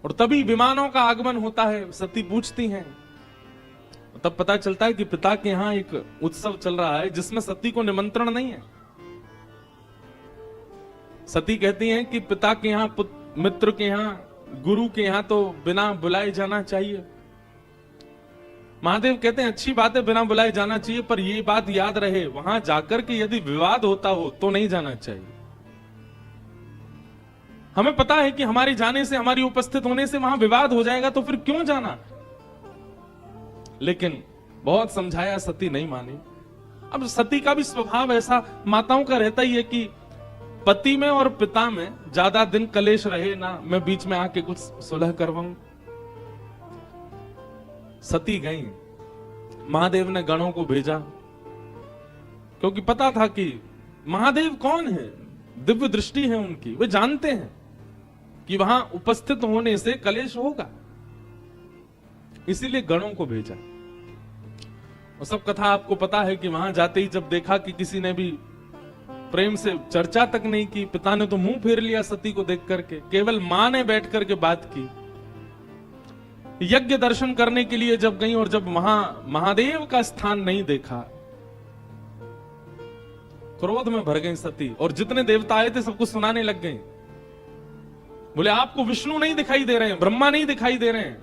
और तभी विमानों का आगमन होता है। सती पूछती हैं, तब पता चलता है कि पिता के यहां एक उत्सव चल रहा है जिसमें सती को निमंत्रण नहीं है। सती कहती हैं कि पिता के यहां, मित्र के यहां, गुरु के यहां तो बिना बुलाए जाना चाहिए। महादेव कहते हैं अच्छी बात है, बिना बुलाए जाना चाहिए, पर यह बात याद रहे वहां जाकर के यदि विवाद होता हो तो नहीं जाना चाहिए। हमें पता है कि हमारे जाने से, हमारी उपस्थित होने से वहां विवाद हो जाएगा, तो फिर क्यों जाना। लेकिन बहुत समझाया, सती नहीं मानी। अब सती का भी स्वभाव ऐसा माताओं का रहता ही है कि पति में और पिता में ज्यादा दिन कलेश रहे ना, मैं बीच में आके कुछ सुलह करवाऊं। सती गई, महादेव ने गणों को भेजा, क्योंकि पता था कि महादेव कौन है, दिव्य दृष्टि है उनकी, वे जानते हैं कि वहां उपस्थित होने से कलेश होगा, इसीलिए गणों को भेजा। और सब कथा आपको पता है कि वहां जाते ही जब देखा कि किसी ने भी प्रेम से चर्चा तक नहीं की, पिता ने तो मुंह फेर लिया सती को देख करके, केवल मां ने बैठ करके बात की। यज्ञ दर्शन करने के लिए जब गई और जब वहां महादेव का स्थान नहीं देखा, क्रोध में भर गई सती, और जितने देवता आए थे सबको सुनाने लग गई। बोले आपको विष्णु नहीं दिखाई दे रहे हैं, ब्रह्मा नहीं दिखाई दे रहे हैं,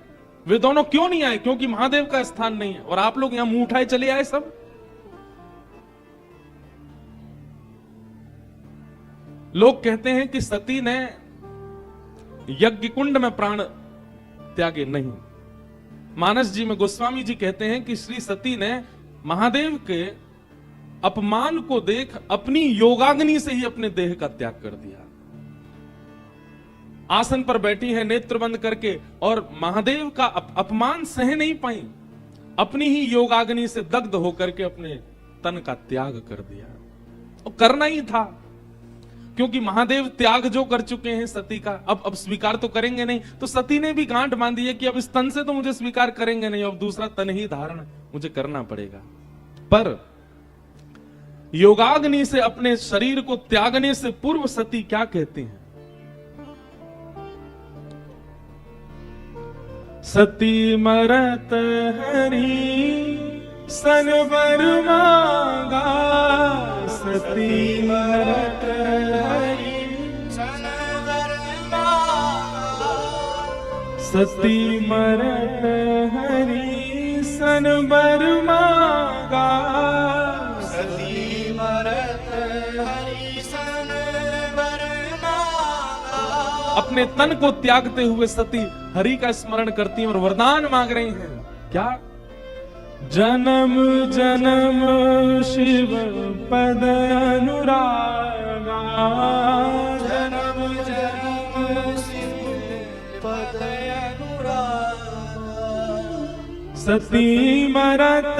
वे दोनों क्यों नहीं आए? क्योंकि महादेव का स्थान नहीं है, और आप लोग यहां मुंह उठाए चले आए सब। लोग कहते हैं कि सती ने यज्ञ कुंड में प्राण त्यागे नहीं। मानस जी में गोस्वामी जी कहते हैं कि श्री सती ने महादेव के अपमान को देख अपनी योगाग्नि से ही अपने देह का त्याग कर दिया। आसन पर बैठी है नेत्र बंद करके, और महादेव का अपमान सह नहीं पाई, अपनी ही योगाग्नि से दग्ध होकर के अपने तन का त्याग कर दिया। और करना ही था, क्योंकि महादेव त्याग जो कर चुके हैं सती का, अब स्वीकार तो करेंगे नहीं। तो सती ने भी गांठ बांधी है कि अब इस तन से तो मुझे स्वीकार करेंगे नहीं, अब दूसरा तन ही धारण मुझे करना पड़ेगा। पर योगाग्नि से अपने शरीर को त्यागने से पूर्व सती क्या कहती हैं? सती मरत हरि सन वर मांगा, सती मरत हरि सन वर मांगा, सती मरत हरि सन वर मांगा, सती मरत हरि सन वर मांगा। अपने तन को त्यागते हुए सती हरि का स्मरण करती हैं और वरदान मांग रही हैं। क्या? जन्म जन्म शिव पद अनुरागा, जन्म जन्म शिव पद अनुरागा, सती मरत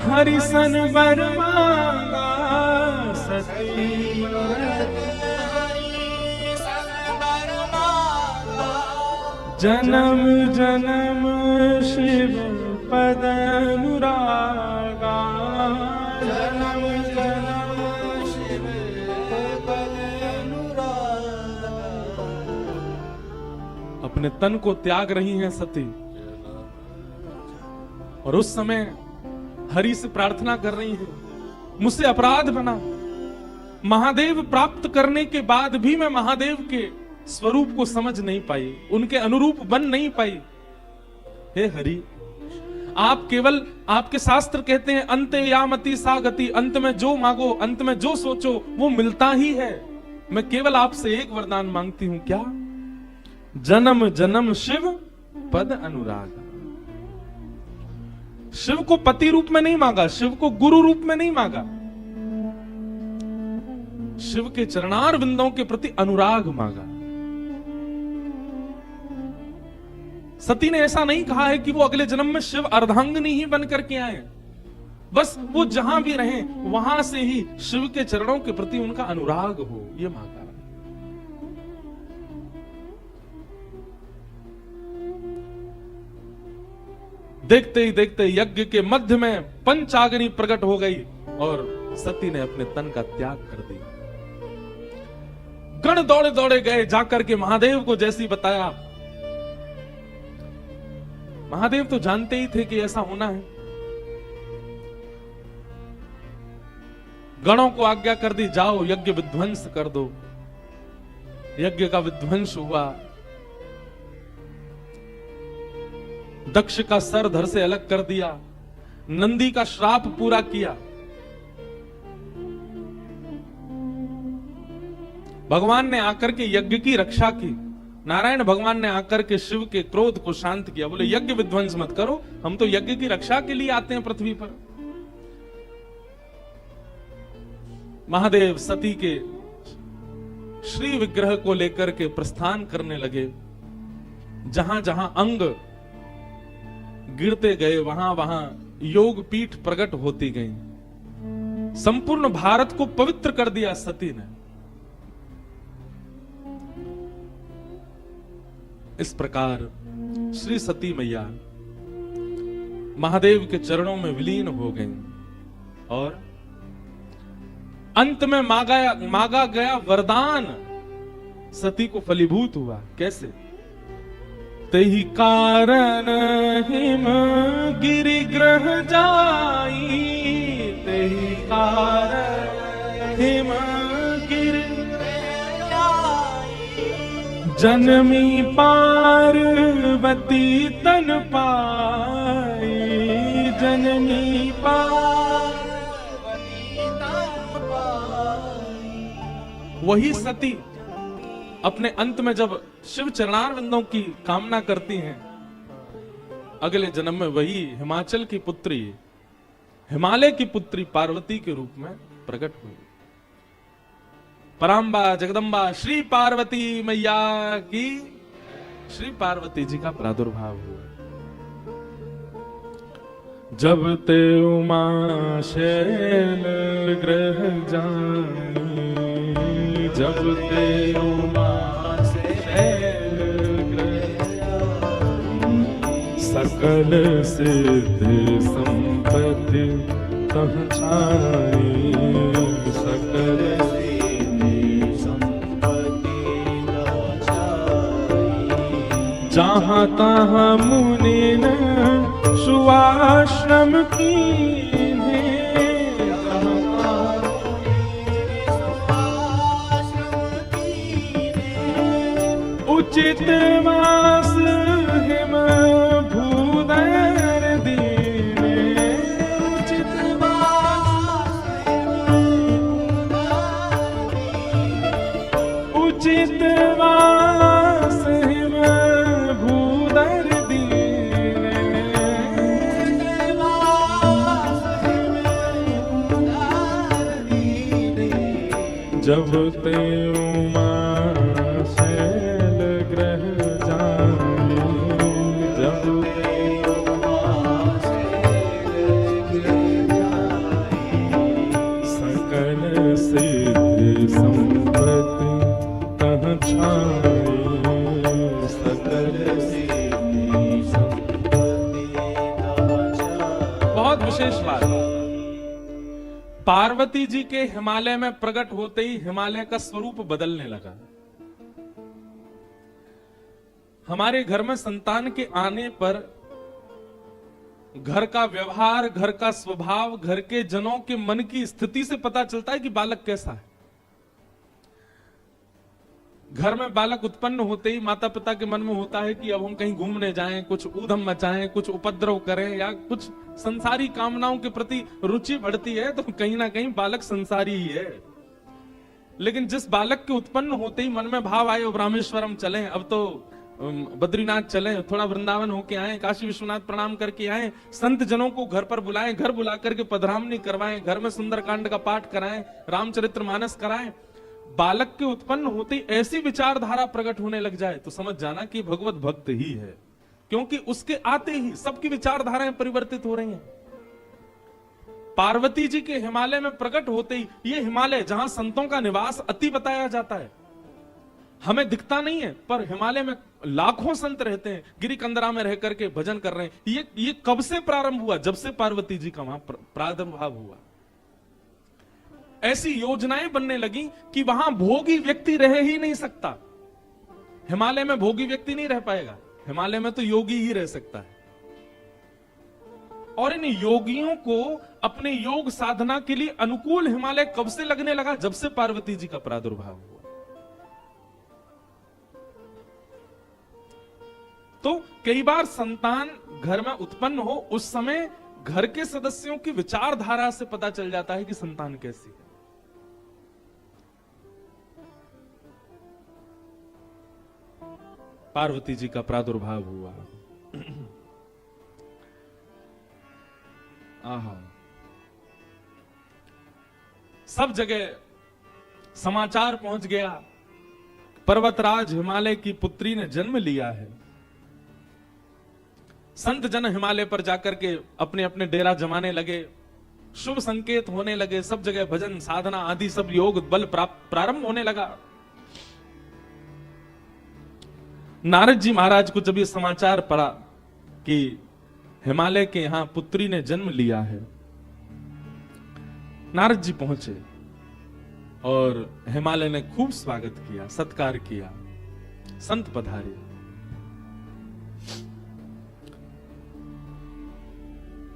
हरि सन वर मांगा, सती मरत हरि सन वर मांगा, जन्म जन्म शिव पद अनुरागा, जन्म जन्म शिव पद अनुरागा। अपने तन को त्याग रही हैं सती, और उस समय हरि से प्रार्थना कर रही हैं, मुझसे अपराध बना। महादेव प्राप्त करने के बाद भी मैं महादेव के स्वरूप को समझ नहीं पाई, उनके अनुरूप बन नहीं पाई। हे हरि, आप केवल, आपके शास्त्र कहते हैं अंते यामति सा गति, अंत में जो मांगो, अंत में जो सोचो वो मिलता ही है। मैं केवल आपसे एक वरदान मांगती हूं, क्या? जन्म जन्म शिव पद अनुराग। शिव को पति रूप में नहीं मांगा, शिव को गुरु रूप में नहीं मांगा, शिव के चरणार बिंदों के प्रति अनुराग मांगा। सती ने ऐसा नहीं कहा है कि वो अगले जन्म में शिव अर्धांगिनी ही बन करके आए, बस वो जहां भी रहें वहां से ही शिव के चरणों के प्रति उनका अनुराग हो, ये मांगा। देखते ही देखते यज्ञ के मध्य में पंचाग्नि प्रकट हो गई और सती ने अपने तन का त्याग कर दिया। गण दौड़े दौड़े गए, जाकर के महादेव को जैसी बताया, महादेव तो जानते ही थे कि ऐसा होना है। गणों को आज्ञा कर दी, जाओ यज्ञ विध्वंस कर दो। यज्ञ का विध्वंस हुआ। दक्ष का सर धड़ से अलग कर दिया, नंदी का श्राप पूरा किया। भगवान ने आकर के यज्ञ की रक्षा की। नारायण भगवान ने आकर के शिव के क्रोध को शांत किया। बोले यज्ञ विध्वंस मत करो, हम तो यज्ञ की रक्षा के लिए आते हैं पृथ्वी पर। महादेव सती के श्री विग्रह को लेकर के प्रस्थान करने लगे। जहां जहां अंग गिरते गए, वहां वहां योग पीठ प्रकट होती गई। संपूर्ण भारत को पवित्र कर दिया सती ने। इस प्रकार श्री सती मैया महादेव के चरणों में विलीन हो गई और अंत में मांगा गया वरदान सती को फलीभूत हुआ। कैसे? तेहि कारण हिम गिरि ग्रह जाई, तेहि कारण हिम गिरि जनमी पार्वती तन पाई, जनमी पार्वती तन पाई। वही सती अपने अंत में जब शिव चरणारविंदों की कामना करती हैं, अगले जन्म में वही हिमाचल की पुत्री, हिमालय की पुत्री पार्वती के रूप में प्रकट हुई। पराम्बा जगदम्बा श्री पार्वती मैया की, श्री पार्वती जी का प्रादुर्भाव हुआ। जब ते उमा शैल ग्रह जानी, जब ते उमा शैल ग्रह जानी, सकल सिद्धि संपत्ति तह छाई, सकल जहां तहां मुनि न सुआश्रम कीन्हे, उचित वास हिम भूदर दीने, उचित वास उचित वास हिम भूदर दीने, जब ते उमा शैल ग्रह जानी, जब ते उमा शैल ग्रह जानी, सकल सिद्धि संपत्ति तह छाई, सकल सिद्धि संपत्ति तह छाई। बहुत विशेष बात, पार्वती जी के हिमालय में प्रकट होते ही हिमालय का स्वरूप बदलने लगा। हमारे घर में संतान के आने पर घर का व्यवहार, घर का स्वभाव, घर के जनों के मन की स्थिति से पता चलता है कि बालक कैसा है। घर में बालक उत्पन्न होते ही माता पिता के मन में होता है कि अब हम कहीं घूमने जाएं, कुछ ऊधम मचाएं, कुछ उपद्रव करें या कुछ संसारी कामनाओं के प्रति रुचि बढ़ती है, तो कहीं ना कहीं बालक संसारी ही है। लेकिन जिस बालक के उत्पन्न होते ही मन में भाव आए, अब रामेश्वरम चलें, अब तो बद्रीनाथ चलें, थोड़ा वृंदावन होके आए, काशी विश्वनाथ प्रणाम करके आए, संत जनों को घर पर बुलाएं, घर बुला करके पधरामनी करवाएं, घर में सुंदरकांड का पाठ कराएं, रामचरितमानस कराएं। बालक के उत्पन्न होते ही ऐसी विचारधारा प्रकट होने लग जाए तो समझ जाना कि भगवत भक्त ही है, क्योंकि उसके आते ही सबकी विचारधाराएं परिवर्तित हो रही हैं। पार्वती जी के हिमालय में प्रकट होते ही, ये हिमालय जहां संतों का निवास अति बताया जाता है, हमें दिखता नहीं है, पर हिमालय में लाखों संत रहते हैं, गिरी कंदरा में रह करके भजन कर रहे हैं। ये कब से प्रारंभ हुआ? जब से पार्वती जी का वहां प्रादुर्भाव हुआ। ऐसी योजनाएं बनने लगी कि वहां भोगी व्यक्ति रह ही नहीं सकता। हिमालय में भोगी व्यक्ति नहीं रह पाएगा, हिमालय में तो योगी ही रह सकता है। और इन योगियों को अपने योग साधना के लिए अनुकूल हिमालय कब से लगने लगा? जब से पार्वती जी का प्रादुर्भाव हुआ। तो कई बार संतान घर में उत्पन्न हो, उस समय घर के सदस्यों की विचारधारा से पता चल जाता है कि संतान कैसी है। पार्वती जी का प्रादुर्भाव हुआ। आहा, सब जगह समाचार पहुंच गया, पर्वतराज हिमालय की पुत्री ने जन्म लिया है। संत जन हिमालय पर जाकर के अपने अपने डेरा जमाने लगे, शुभ संकेत होने लगे, सब जगह भजन साधना आदि सब योग बल प्रारंभ होने लगा। नारद जी महाराज को जब ये समाचार पड़ा कि हिमालय के यहां पुत्री ने जन्म लिया है, नारद जी पहुंचे और हिमालय ने खूब स्वागत किया, सत्कार किया। संत पधारे,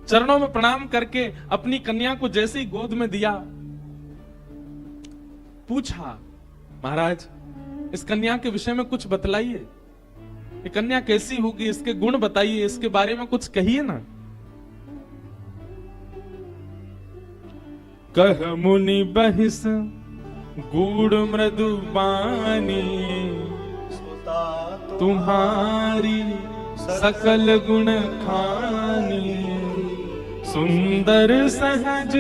चरणों में प्रणाम करके अपनी कन्या को जैसे ही गोद में दिया, पूछा, महाराज इस कन्या के विषय में कुछ बतलाइए, ये कन्या कैसी होगी, इसके गुण बताइए, इसके बारे में कुछ कहिए ना। कह मुनि बहिस गूढ़ मृदु बानी, तुम्हारी सकल गुण खानी, सुंदर सहज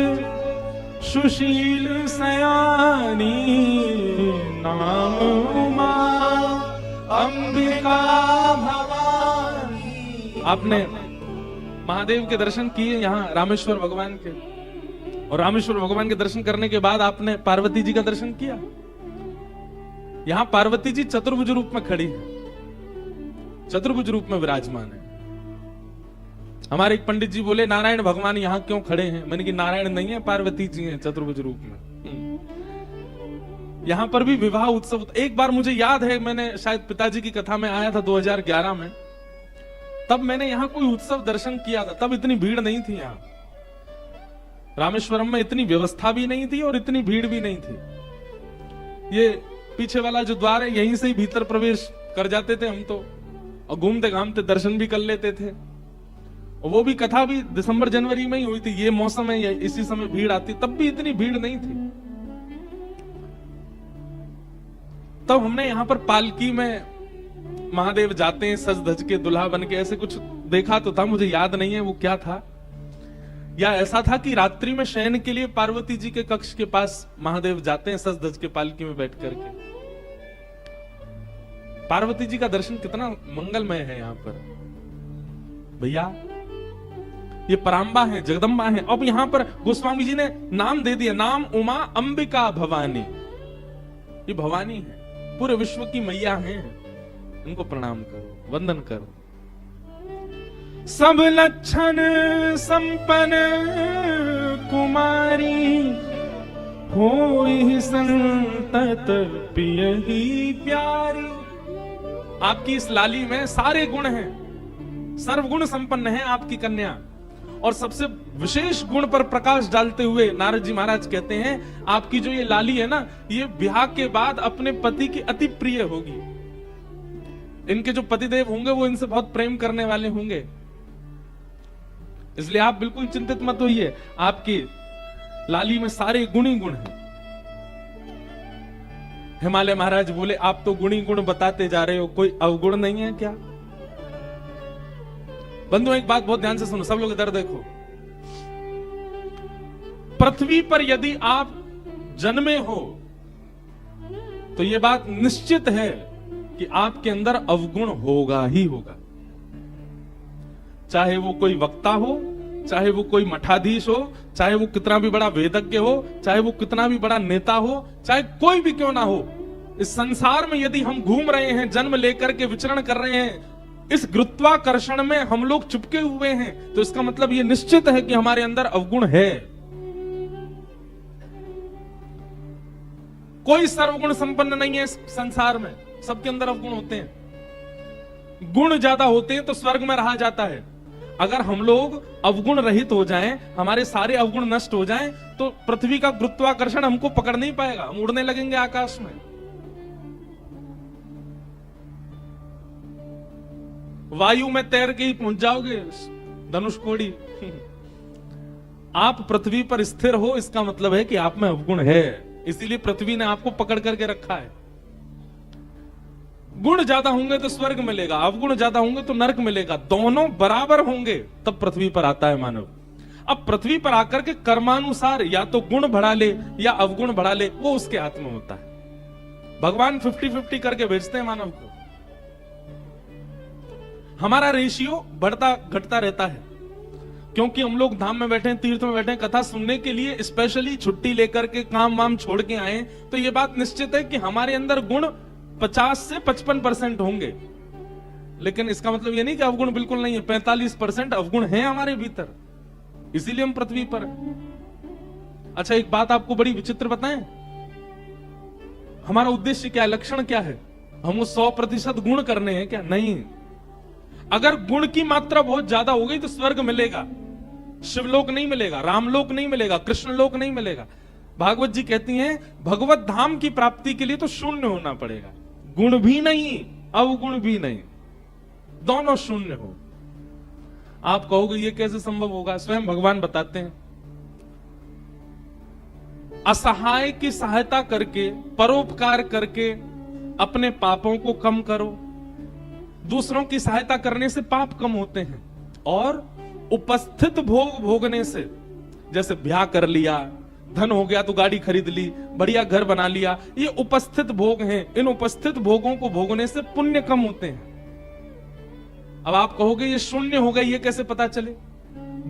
सुशील सयानी, नाम उमा अंबिका भवानी। आपने महादेव के दर्शन किए यहाँ रामेश्वर भगवान के, और रामेश्वर भगवान के दर्शन करने के बाद आपने पार्वती जी का दर्शन किया। यहाँ पार्वती जी चतुर्भुज रूप में खड़ी है, चतुर्भुज रूप में विराजमान है। हमारे एक पंडित जी बोले, नारायण भगवान यहाँ क्यों खड़े हैं? मैंने कि नारायण नहीं है, पार्वती जी हैं चतुर्भुज रूप में। यहाँ पर भी विवाह उत्सव, एक बार मुझे याद है, मैंने शायद पिताजी की कथा में आया था 2011 में, तब मैंने यहाँ कोई उत्सव दर्शन किया था। तब इतनी भीड़ नहीं थी यहाँ रामेश्वरम में, इतनी व्यवस्था भी नहीं थी और इतनी भीड़ भी नहीं थी। ये पीछे वाला जो द्वार है, यहीं से ही भीतर प्रवेश कर जाते थे हम तो, और घूमते घामते दर्शन भी कर लेते थे। और वो भी कथा भी दिसंबर जनवरी में ही हुई थी, ये मौसम है, इसी समय भीड़ आती, तब भी इतनी भीड़ नहीं थी। तब हमने यहाँ पर पालकी में महादेव जाते हैं सज धज के, दुल्हा बन के, ऐसे कुछ देखा तो था, मुझे याद नहीं है वो क्या था। या ऐसा था कि रात्रि में शयन के लिए पार्वती जी के कक्ष के पास महादेव जाते हैं सज धज के पालकी में बैठ करके। पार्वती जी का दर्शन कितना मंगलमय है यहाँ पर भैया। ये पराम्बा है, जगदम्बा है। अब यहाँ पर गोस्वामी जी ने नाम दे दिया, नाम उमा अंबिका भवानी। ये भवानी है, पूरे विश्व की मैया हैं, इनको प्रणाम करो, वंदन करो। सब लक्षण संपन्न कुमारी, होई संतत पियहि प्यारी। आपकी इस लाली में सारे गुण हैं, सर्वगुण संपन्न है आपकी कन्या। और सबसे विशेष गुण पर प्रकाश डालते हुए नारद जी महाराज कहते हैं, आपकी जो ये लाली है ना, ये ब्याह के बाद अपने पति की अति प्रिय होगी। इनके जो पतिदेव होंगे वो इनसे बहुत प्रेम करने वाले होंगे, इसलिए आप बिल्कुल चिंतित मत होइए, आपकी लाली में सारे गुण ही गुण हैं। हिमालय महाराज बोले, आप तो गुणी गुण बताते जा रहे हो, कोई अवगुण नहीं है क्या? बंधु एक बात बहुत ध्यान से सुनो, सब लोग इधर देखो। पृथ्वी पर यदि आप जन्मे हो तो यह बात निश्चित है कि आपके अंदर अवगुण होगा ही होगा। चाहे वो कोई वक्ता हो, चाहे वो कोई मठाधीश हो, चाहे वो कितना भी बड़ा वेदज्ञ हो, चाहे वो कितना भी बड़ा नेता हो, चाहे कोई भी क्यों ना हो, इस संसार में यदि हम घूम रहे हैं, जन्म लेकर के विचरण कर रहे हैं, इस गुरुत्वाकर्षण में हम लोग चिपके हुए हैं, तो इसका मतलब ये निश्चित है कि हमारे अंदर अवगुण है। कोई सर्वगुण संपन्न नहीं है इस संसार में, सबके अंदर अवगुण होते हैं। गुण ज्यादा होते हैं तो स्वर्ग में रहा जाता है, अगर हम लोग अवगुण रहित हो जाएं, हमारे सारे अवगुण नष्ट हो जाएं, तो पृथ्वी का गुरुत्वाकर्षण हमको पकड़ नहीं पाएगा, हम उड़ने लगेंगे आकाश में। वायु में तैर के ही पहुंच जाओगे धनुषकोडी। आप पृथ्वी पर स्थिर हो, इसका मतलब है कि आप में अवगुण है, इसीलिए पृथ्वी ने आपको पकड़ करके रखा है। गुण ज्यादा होंगे तो स्वर्ग मिलेगा, अवगुण ज्यादा होंगे तो नरक मिलेगा, दोनों बराबर होंगे तब पृथ्वी पर आता है मानव। अब पृथ्वी पर आकर के कर्मानुसार या तो गुण बढ़ा ले या अवगुण बढ़ा ले, वो उसके हाथ में होता है। भगवान 50-50 करके भेजते हैं मानव को। हमारा रेशियो बढ़ता घटता रहता है, क्योंकि हम लोग धाम में बैठे हैं, तीर्थ में बैठे हैं, कथा सुनने के लिए स्पेशली छुट्टी लेकर के काम वाम छोड़ के आए, तो ये बात निश्चित है कि हमारे अंदर गुण 50 से 55% होंगे। लेकिन इसका मतलब ये नहीं कि अवगुण बिल्कुल नहीं है, 45% अवगुण है हमारे भीतर, इसीलिए हम पृथ्वी पर। अच्छा, एक बात आपको बड़ी विचित्र बताएं, हमारा उद्देश्य क्या है, लक्षण क्या है? हम 100% गुण करने हैं क्या? नहीं। अगर गुण की मात्रा बहुत ज्यादा हो गई तो स्वर्ग मिलेगा, शिवलोक नहीं मिलेगा, रामलोक नहीं मिलेगा, कृष्णलोक नहीं मिलेगा। भागवत जी कहती हैं भगवत धाम की प्राप्ति के लिए तो शून्य होना पड़ेगा, गुण भी नहीं अवगुण भी नहीं, दोनों शून्य हो। आप कहोगे ये कैसे संभव होगा? स्वयं भगवान बताते हैं, असहाय की सहायता करके, परोपकार करके अपने पापों को कम करो। दूसरों की सहायता करने से पाप कम होते हैं, और उपस्थित भोग भोगने से, जैसे ब्याह कर लिया, धन हो गया तो गाड़ी खरीद ली, बढ़िया घर बना लिया, ये उपस्थित भोग हैं। इन उपस्थित भोगों को भोगने से पुण्य कम होते हैं। अब आप कहोगे ये शून्य हो गए, ये कैसे पता चले?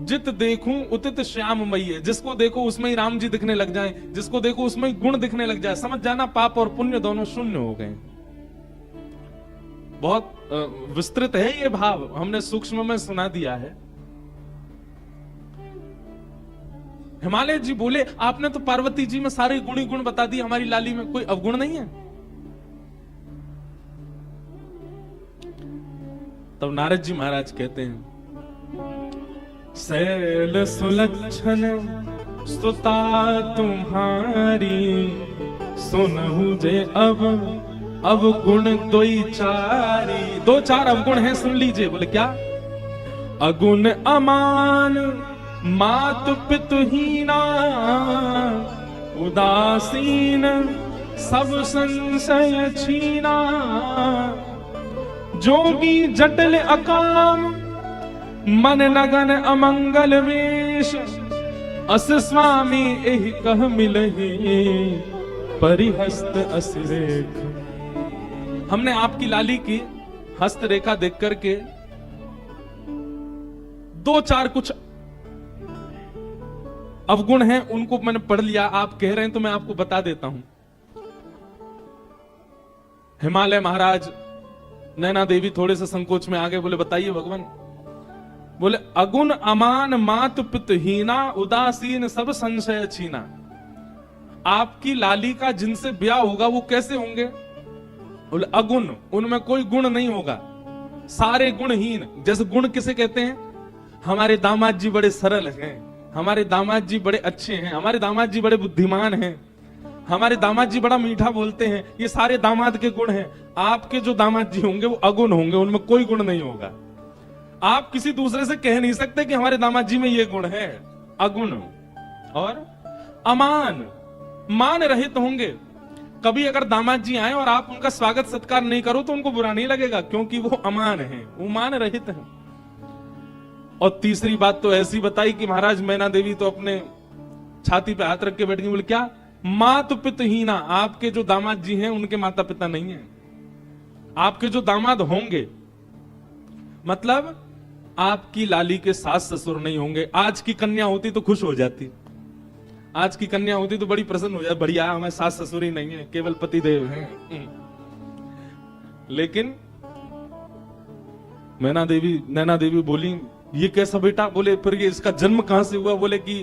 जित देखूं उतित श्याममयी है, जिसको देखो उसमें ही राम जी दिखने लग जाएं, जिसको देखो उसमें ही गुण दिखने लग जाए, समझ जाना पाप और पुण्य दोनों शून्य हो गए। बहुत विस्तृत है ये भाव, हमने सूक्ष्म में सुना दिया है। हिमालय जी बोले आपने तो पार्वती जी में सारे गुण ही गुण बता दिए, हमारी लाली में कोई अवगुण नहीं है। तब नारद जी महाराज कहते हैं, शैल सुलक्षण स्तुता तुम्हारी, सुनहु जे अब गुण दोई चारी। 2-4 अवगुण हैं, सुन लीजिए। बोले क्या? अगुण अमान मातु पितुहीना, उदासीन सब संशय छीना, जोगी जटिल अकाम मन लगन अमंगल वेश, अस स्वामी एहि कह मिलहि परिहस्त असिरेख। हमने आपकी लाली की हस्त रेखा देख करके 2-4 कुछ अवगुण हैं, उनको मैंने पढ़ लिया। आप कह रहे हैं तो मैं आपको बता देता हूं। हिमालय महाराज, नैना देवी थोड़े से संकोच में आ गए, बोले बताइए भगवान। बोले अगुण अमान मातु पितहीना, उदासीन सब संशय छीना। आपकी लाली का जिनसे ब्याह होगा वो कैसे होंगे? बोले अगुण, उनमें कोई गुण नहीं होगा, सारे गुणहीन। जैसे गुण किसे कहते हैं? हमारे दामाद जी बड़े सरल हैं, हमारे दामाद जी बड़े अच्छे हैं, हमारे दामाद जी बड़े बुद्धिमान हैं, हमारे दामाद जी बड़ा मीठा बोलते हैं, ये सारे दामाद के गुण हैं। आपके जो दामाद जी होंगे वो अगुण होंगे, उनमें कोई गुण नहीं होगा। आप किसी दूसरे से कह नहीं सकते कि हमारे दामाद जी में ये गुण है, अगुण। और अमान, मान रहित होंगे। कभी अगर दामाद जी आए और आप उनका स्वागत सत्कार नहीं करो तो उनको बुरा नहीं लगेगा, क्योंकि वो अमान है, वो मान रहित है। और तीसरी बात तो ऐसी बताई कि महाराज मैना देवी तो अपने छाती पे हाथ रख के बैठ गई। बोले क्या? मातु पितहीना, आपके जो दामाद जी हैं उनके माता पिता नहीं है। आपके जो दामाद होंगे, मतलब आपकी लाली के सास ससुर नहीं होंगे। आज की कन्या होती तो खुश हो जाती, आज की कन्या होती तो बड़ी प्रसन्न हो जाती, बढ़िया हमारे सास ससुर ही नहीं है, केवल पति देव हैं। लेकिन नैना देवी बोली ये कैसा बेटा? बोले फिर ये इसका जन्म कहां से हुआ? बोले कि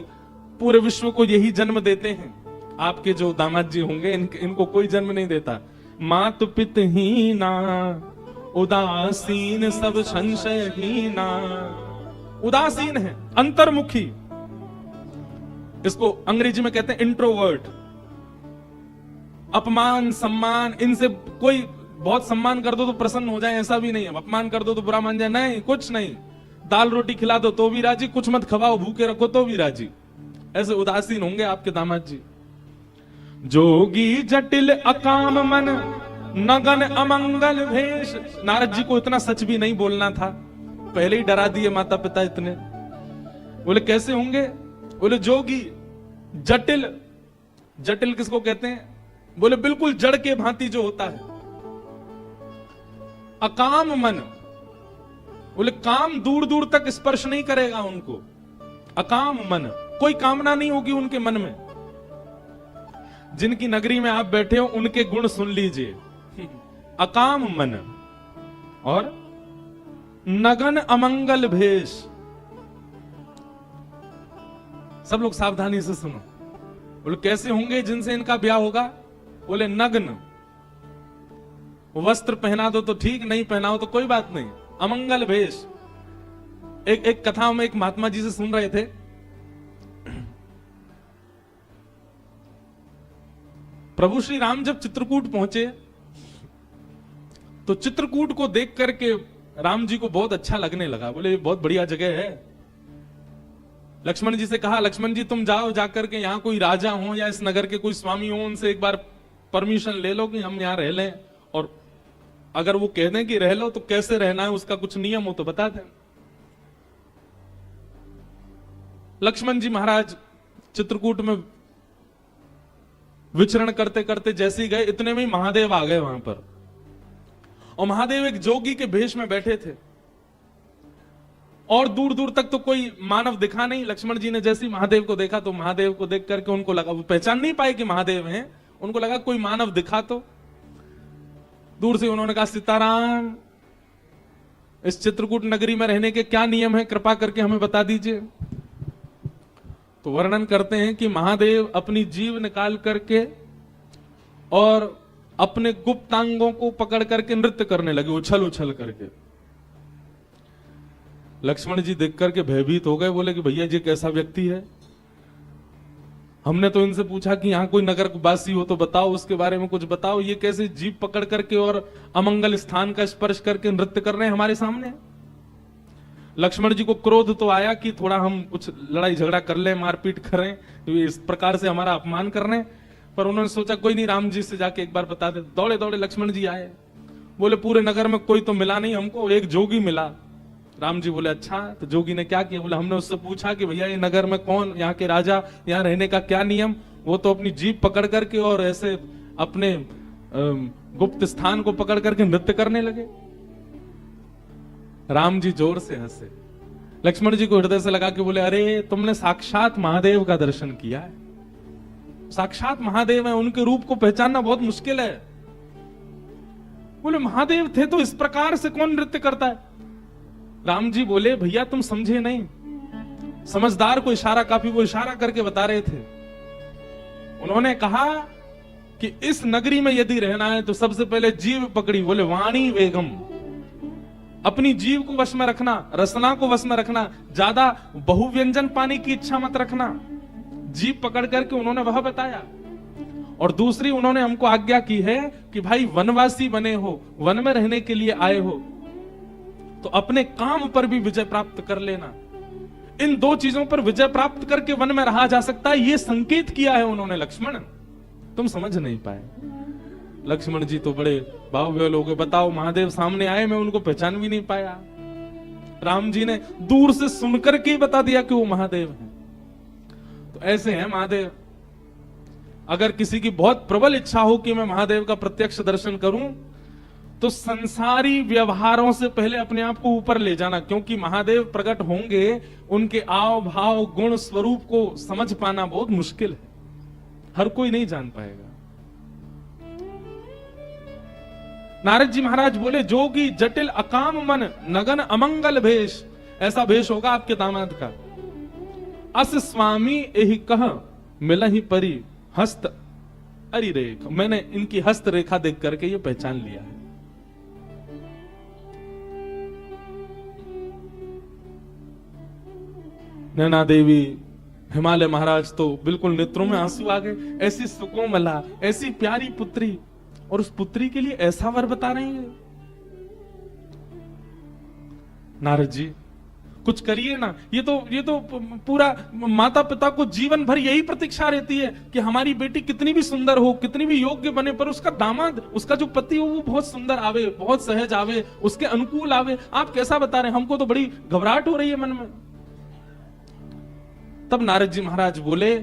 पूरे विश्व को यही जन्म देते हैं, आपके जो दामाद जी होंगे इनको कोई जन्म नहीं देता। मातु पितहीना, उदासीन सब संशयहीना, उदासीन है, अंतर्मुखी, इसको अंग्रेजी में कहते हैं इंट्रोवर्ट। अपमान सम्मान इनसे कोई, बहुत सम्मान कर दो तो प्रसन्न हो जाए ऐसा भी नहीं है, अपमान कर दो तो बुरा मान जाए, नहीं, कुछ नहीं। दाल रोटी खिला दो तो भी राजी, कुछ मत खवाओ भूखे रखो तो भी राजी। ऐसे उदासीन होंगे आपके दामाद जी। जोगी जटिल अकाम मन नगन अमंगल भेष। नारद जी को इतना सच भी नहीं बोलना था, पहले ही डरा दिए माता पिता इतने। बोले कैसे होंगे? बोले जोगी जटिल। जटिल किसको कहते हैं? बोले बिल्कुल जड़ के भांति जो होता है। अकाम मन, बोले काम दूर दूर तक स्पर्श नहीं करेगा उनको। अकाम मन, कोई कामना नहीं होगी उनके मन में। जिनकी नगरी में आप बैठे हो उनके गुण सुन लीजिए। अकाम मन और नगन अमंगल भेष। सब लोग सावधानी से सुनो। बोले कैसे होंगे जिनसे इनका ब्याह होगा? बोले नग्न, वस्त्र पहना दो तो ठीक, नहीं पहनाओ तो कोई बात नहीं। अमंगल भेष। एक कथा में एक महात्मा जी से सुन रहे थे। प्रभु श्री राम जब चित्रकूट पहुंचे तो चित्रकूट को देख करके राम जी को बहुत अच्छा लगने लगा। बोले ये बहुत बढ़िया जगह है। लक्ष्मण जी से कहा, लक्ष्मण जी तुम जाओ, जाकर के यहाँ कोई राजा हो या इस नगर के कोई स्वामी हो, उनसे एक बार परमिशन ले लो कि हम यहाँ रह लें, और अगर वो कह दें कि रह लो तो कैसे रहना है उसका कुछ नियम हो तो बता दें। लक्ष्मण जी महाराज चित्रकूट में विचरण करते करते जैसे ही गए, इतने में ही महादेव आ गए वहां पर। और महादेव एक जोगी के भेष में बैठे थे और दूर दूर तक तो कोई मानव दिखा नहीं। लक्ष्मण जी ने जैसे ही महादेव को देखा तो महादेव को देख करके उनको लगा, वो पहचान नहीं पाए कि महादेव हैं, उनको लगा कोई मानव दिखा तो। दूर से उन्होंने कहा, सीताराम, इस चित्रकूट नगरी में रहने के क्या नियम है, कृपा करके हमें बता दीजिए। तो वर्णन करते हैं कि महादेव अपनी जीभ निकाल करके और अपने गुप्तांगों को पकड़ करके नृत्य करने लगे, उछल उछल करके। लक्ष्मण जी देख करके भयभीत हो गए। बोले कि भैया जी कैसा व्यक्ति है? हमने तो इनसे पूछा कि यहाँ कोई नगर वासी हो तो बताओ, उसके बारे में कुछ बताओ। ये कैसे जीभ पकड़ करके और अमंगल स्थान का स्पर्श करके नृत्य कर रहे हैं हमारे सामने? लक्ष्मण जी को क्रोध तो आया कि थोड़ा हम कुछ लड़ाई झगड़ा कर लें, मारपीट करें, इस प्रकार से हमारा अपमान कर रहे हैं। पर उन्होंने सोचा कोई नहीं, राम जी से जाके एक बार बता दे। दौड़े दौड़े लक्ष्मण जी आए। बोले पूरे नगर में कोई तो मिला नहीं हमको, एक जोगी मिला। राम जी बोले अच्छा, तो जोगी ने क्या किया? बोले हमने उससे पूछा कि भैया ये नगर में कौन, यहाँ के राजा, यहाँ रहने का क्या नियम? वो तो अपनी जीभ पकड़ करके और ऐसे अपने गुप्त स्थान को पकड़ करके नृत्य करने लगे। राम जी जोर से हंसे। लक्ष्मण जी को हृदय से लगा के बोले, अरे तुमने साक्षात महादेव का दर्शन किया है। साक्षात महादेव है, उनके रूप को पहचानना बहुत मुश्किल है। बोले महादेव थे तो इस प्रकार से कौन नृत्य करता है? राम जी बोले, भैया तुम समझे नहीं, समझदार को इशारा काफी, वो इशारा करके बता रहे थे। उन्होंने कहा कि इस नगरी में यदि रहना है तो सबसे पहले जीव पकड़ी। बोले वाणी वेगम, अपनी जीव को वश में रखना, रसना को वश में रखना, ज्यादा बहुव्यंजन पाने की इच्छा मत रखना। जीव पकड़ करके उन्होंने वह बताया। और दूसरी उन्होंने हमको आज्ञा की है कि भाई वनवासी बने हो, वन में रहने के लिए आए हो, तो अपने काम पर भी विजय प्राप्त कर लेना। इन दो चीजों पर विजय प्राप्त करके वन में रहा जा सकता है, ये संकेत किया है उन्होंने। लक्ष्मण तुम समझ नहीं पाए। लक्ष्मण जी तो बड़े बाहुबल हो गए। बताओ महादेव सामने आए, मैं उनको पहचान भी नहीं पाया। राम जी ने दूर से सुनकर के बता दिया कि वो महादेव हैं। तो ऐसे हैं महादेव। अगर किसी की बहुत प्रबल इच्छा हो कि मैं महादेव का प्रत्यक्ष दर्शन करूं, तो संसारी व्यवहारों से पहले अपने आप को ऊपर ले जाना, क्योंकि महादेव प्रकट होंगे, उनके आव भाव गुण स्वरूप को समझ पाना बहुत मुश्किल है, हर कोई नहीं जान पाएगा। नारद जी महाराज बोले, जोगी जटिल अकाम मन नगन अमंगल भेष। ऐसा भेष होगा आपके दामाद का। अस स्वामी एहि कह मिलहि परी हस्त अरि रेख। मैंने इनकी हस्त रेखा देख करके ये पहचान लिया है। नैना देवी, हिमालय महाराज तो बिल्कुल नेत्रों में आंसू आ गए। ऐसी सुकोमला, ऐसी प्यारी पुत्री, और उस पुत्री के लिए ऐसा वर बता रहे हैं। नारद जी कुछ करिए ना। ये तो पूरा माता पिता को जीवन भर यही प्रतीक्षा रहती है कि हमारी बेटी कितनी भी सुंदर हो, कितनी भी योग्य बने, पर उसका दामाद, उसका जो पति हो वो बहुत सुंदर आवे, बहुत सहज आवे, उसके अनुकूल आवे। आप कैसा बता रहे हैं? हमको तो बड़ी घबराहट हो रही है मन में। तब नारद जी महाराज बोले,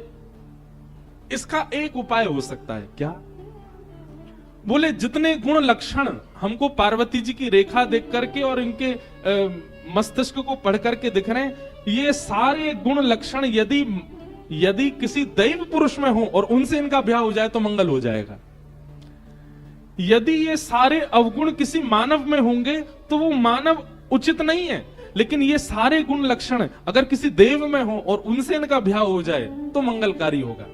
इसका एक उपाय हो सकता है। क्या? बोले, जितने गुण लक्षण हमको पार्वती जी की रेखा देख करके और इनके मस्तिष्क को पढ़ करके दिख रहे हैं, ये सारे गुण लक्षण यदि किसी दैव पुरुष में हो और उनसे इनका ब्याह हो जाए तो मंगल हो जाएगा। यदि ये सारे अवगुण किसी मानव में होंगे तो वो मानव उचित नहीं है, लेकिन ये सारे गुण लक्षण अगर किसी देव में हो और उनसे इनका ब्याह हो जाए तो मंगलकारी होगा।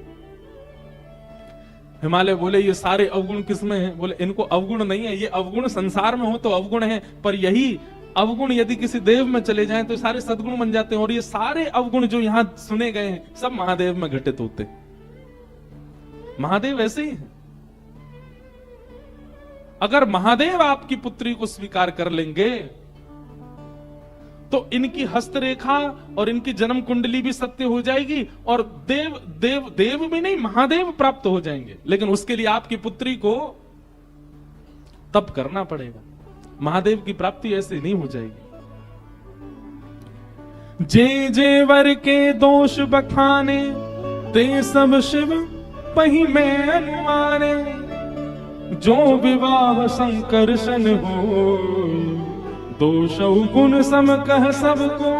हिमालय बोले, ये सारे अवगुण किसमें हैं? बोले, इनको अवगुण नहीं है। ये अवगुण संसार में हो तो अवगुण है, पर यही अवगुण यदि किसी देव में चले जाएं तो सारे सद्गुण बन जाते हैं। और ये सारे अवगुण जो यहां सुने गए हैं सब महादेव में घटित होते। महादेव ऐसे ही है। अगर महादेव आपकी पुत्री को स्वीकार कर लेंगे तो इनकी हस्तरेखा और इनकी जन्म कुंडली भी सत्य हो जाएगी और देव भी नहीं, महादेव प्राप्त हो जाएंगे। लेकिन उसके लिए आपकी पुत्री को तप करना पड़ेगा। महादेव की प्राप्ति ऐसे नहीं हो जाएगी। जे जे वर के दोष बखाने, ते सब शिव पही में अनुमाने। जो विवाह संकर्षण हो, दोष गुण सम कह सबको।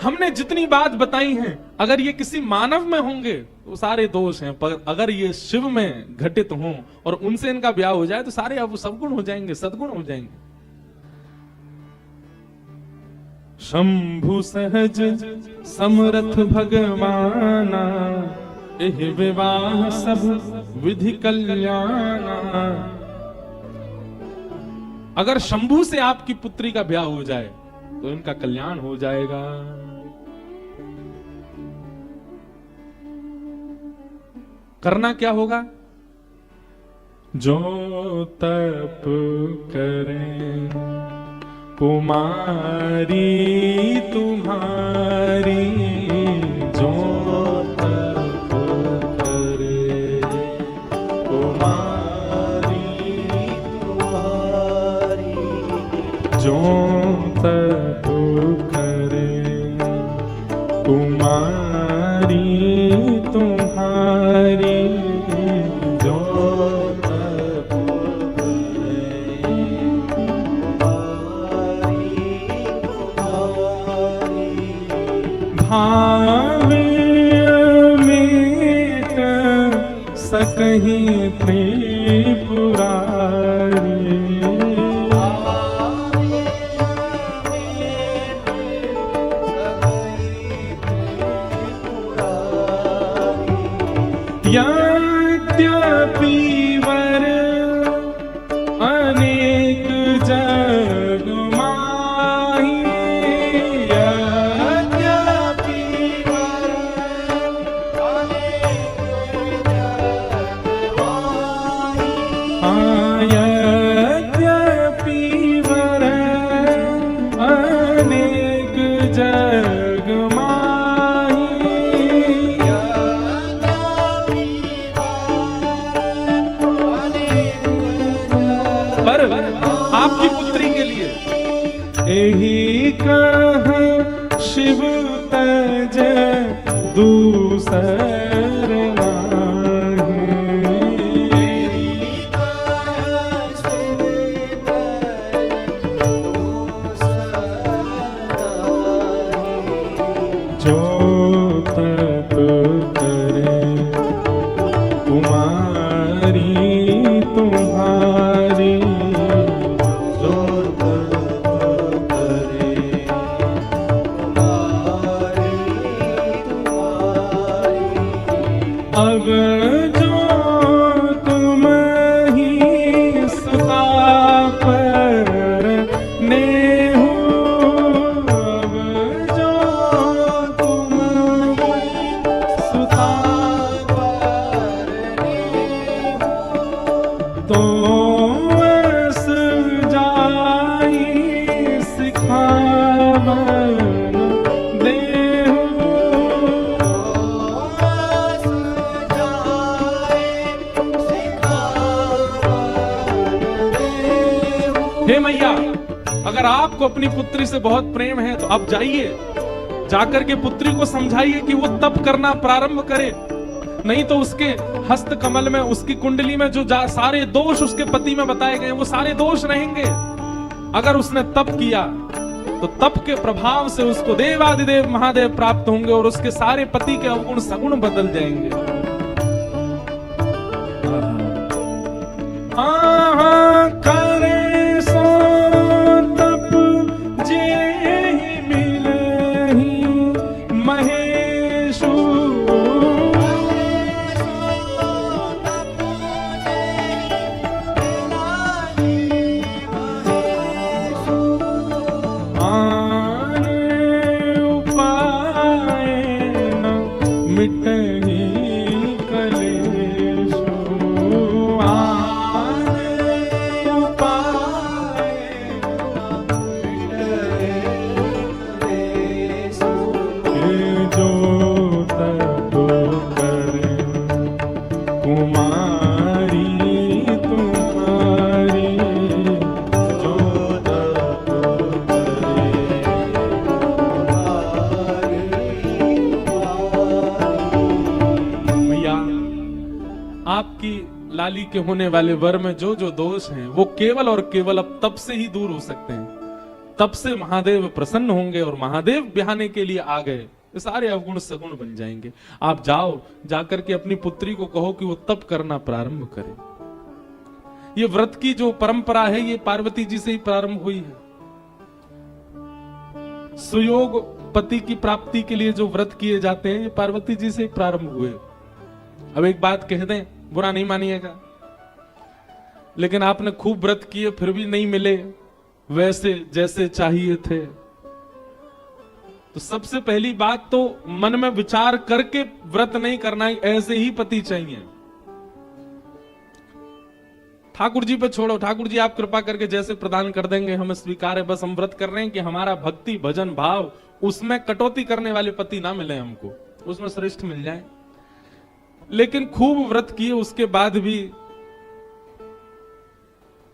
हमने जितनी बात बताई है, अगर ये किसी मानव में होंगे तो सारे दोष हैं, पर अगर ये शिव में घटित हों और उनसे इनका ब्याह हो जाए तो सारे अब सद्गुण हो जाएंगे, सद्गुण हो जाएंगे। शंभु सहज समरथ भगवाना, एह विवाह सब विधि कल्याणा। अगर शंभु से आपकी पुत्री का ब्याह हो जाए तो इनका कल्याण हो जाएगा। करना क्या होगा? जो तप करें कुमारी तुम्हारी, जो तप करे कुमारी तुम्हारी, जो तप करे कुमारी तुम्हारी, जो तप करे भावे अमित सकहि त्रिपुरारी। यद्यपि वर अनेक जग माही, यद्यपि वर अनेक जग माही, यद्यपि वर अनेक जग आपकी पुत्री के लिए यही कह शिव तज दूसर जो तप करे कुमारी तुम्हारी, हे मैया, अगर आपको अपनी पुत्री से बहुत प्रेम है तो आप जाइए, जाकर के पुत्री को समझाइए कि वो तप करना प्रारंभ करे, नहीं तो उसके हस्त कमल में, उसकी कुंडली में जो सारे दोष उसके पति में बताए गए वो सारे दोष रहेंगे। अगर उसने तप किया तो तप के प्रभाव से उसको देवादिदेव महादेव प्राप्त होंगे और उसके सारे पति के अवगुण सगुण बदल जाएंगे। करे सो तप जे मिलहि महेशु, लाली के होने वाले वर में जो जो दोष हैं वो केवल और केवल अब तप से ही दूर हो सकते हैं। तब से महादेव प्रसन्न होंगे और महादेव बिहाने के लिए आ गए, सारे अवगुण सगुण बन जाएंगे। आप जाओ, जाकर के अपनी पुत्री को कहो कि वो तप करना प्रारंभ करे। ये व्रत की जो परंपरा है ये पार्वती जी से ही प्रारंभ हुई है। सुयोग पति की प्राप्ति के लिए जो व्रत किए जाते हैं ये पार्वती जी से ही प्रारंभ हुए। अब एक बात कह दें, बुरा नहीं मानिएगा, लेकिन आपने खूब व्रत किए फिर भी नहीं मिले वैसे जैसे चाहिए थे, तो सबसे पहली बात तो मन में विचार करके व्रत नहीं करना है, ऐसे ही पति चाहिए। ठाकुर जी पे छोड़ो, ठाकुर जी आप कृपा करके जैसे प्रदान कर देंगे हमें स्वीकार है। बस हम व्रत कर रहे हैं कि हमारा भक्ति भजन भाव उसमें कटौती करने वाले पति ना मिले हमको, उसमें श्रेष्ठ मिल जाए। लेकिन खूब व्रत किए उसके बाद भी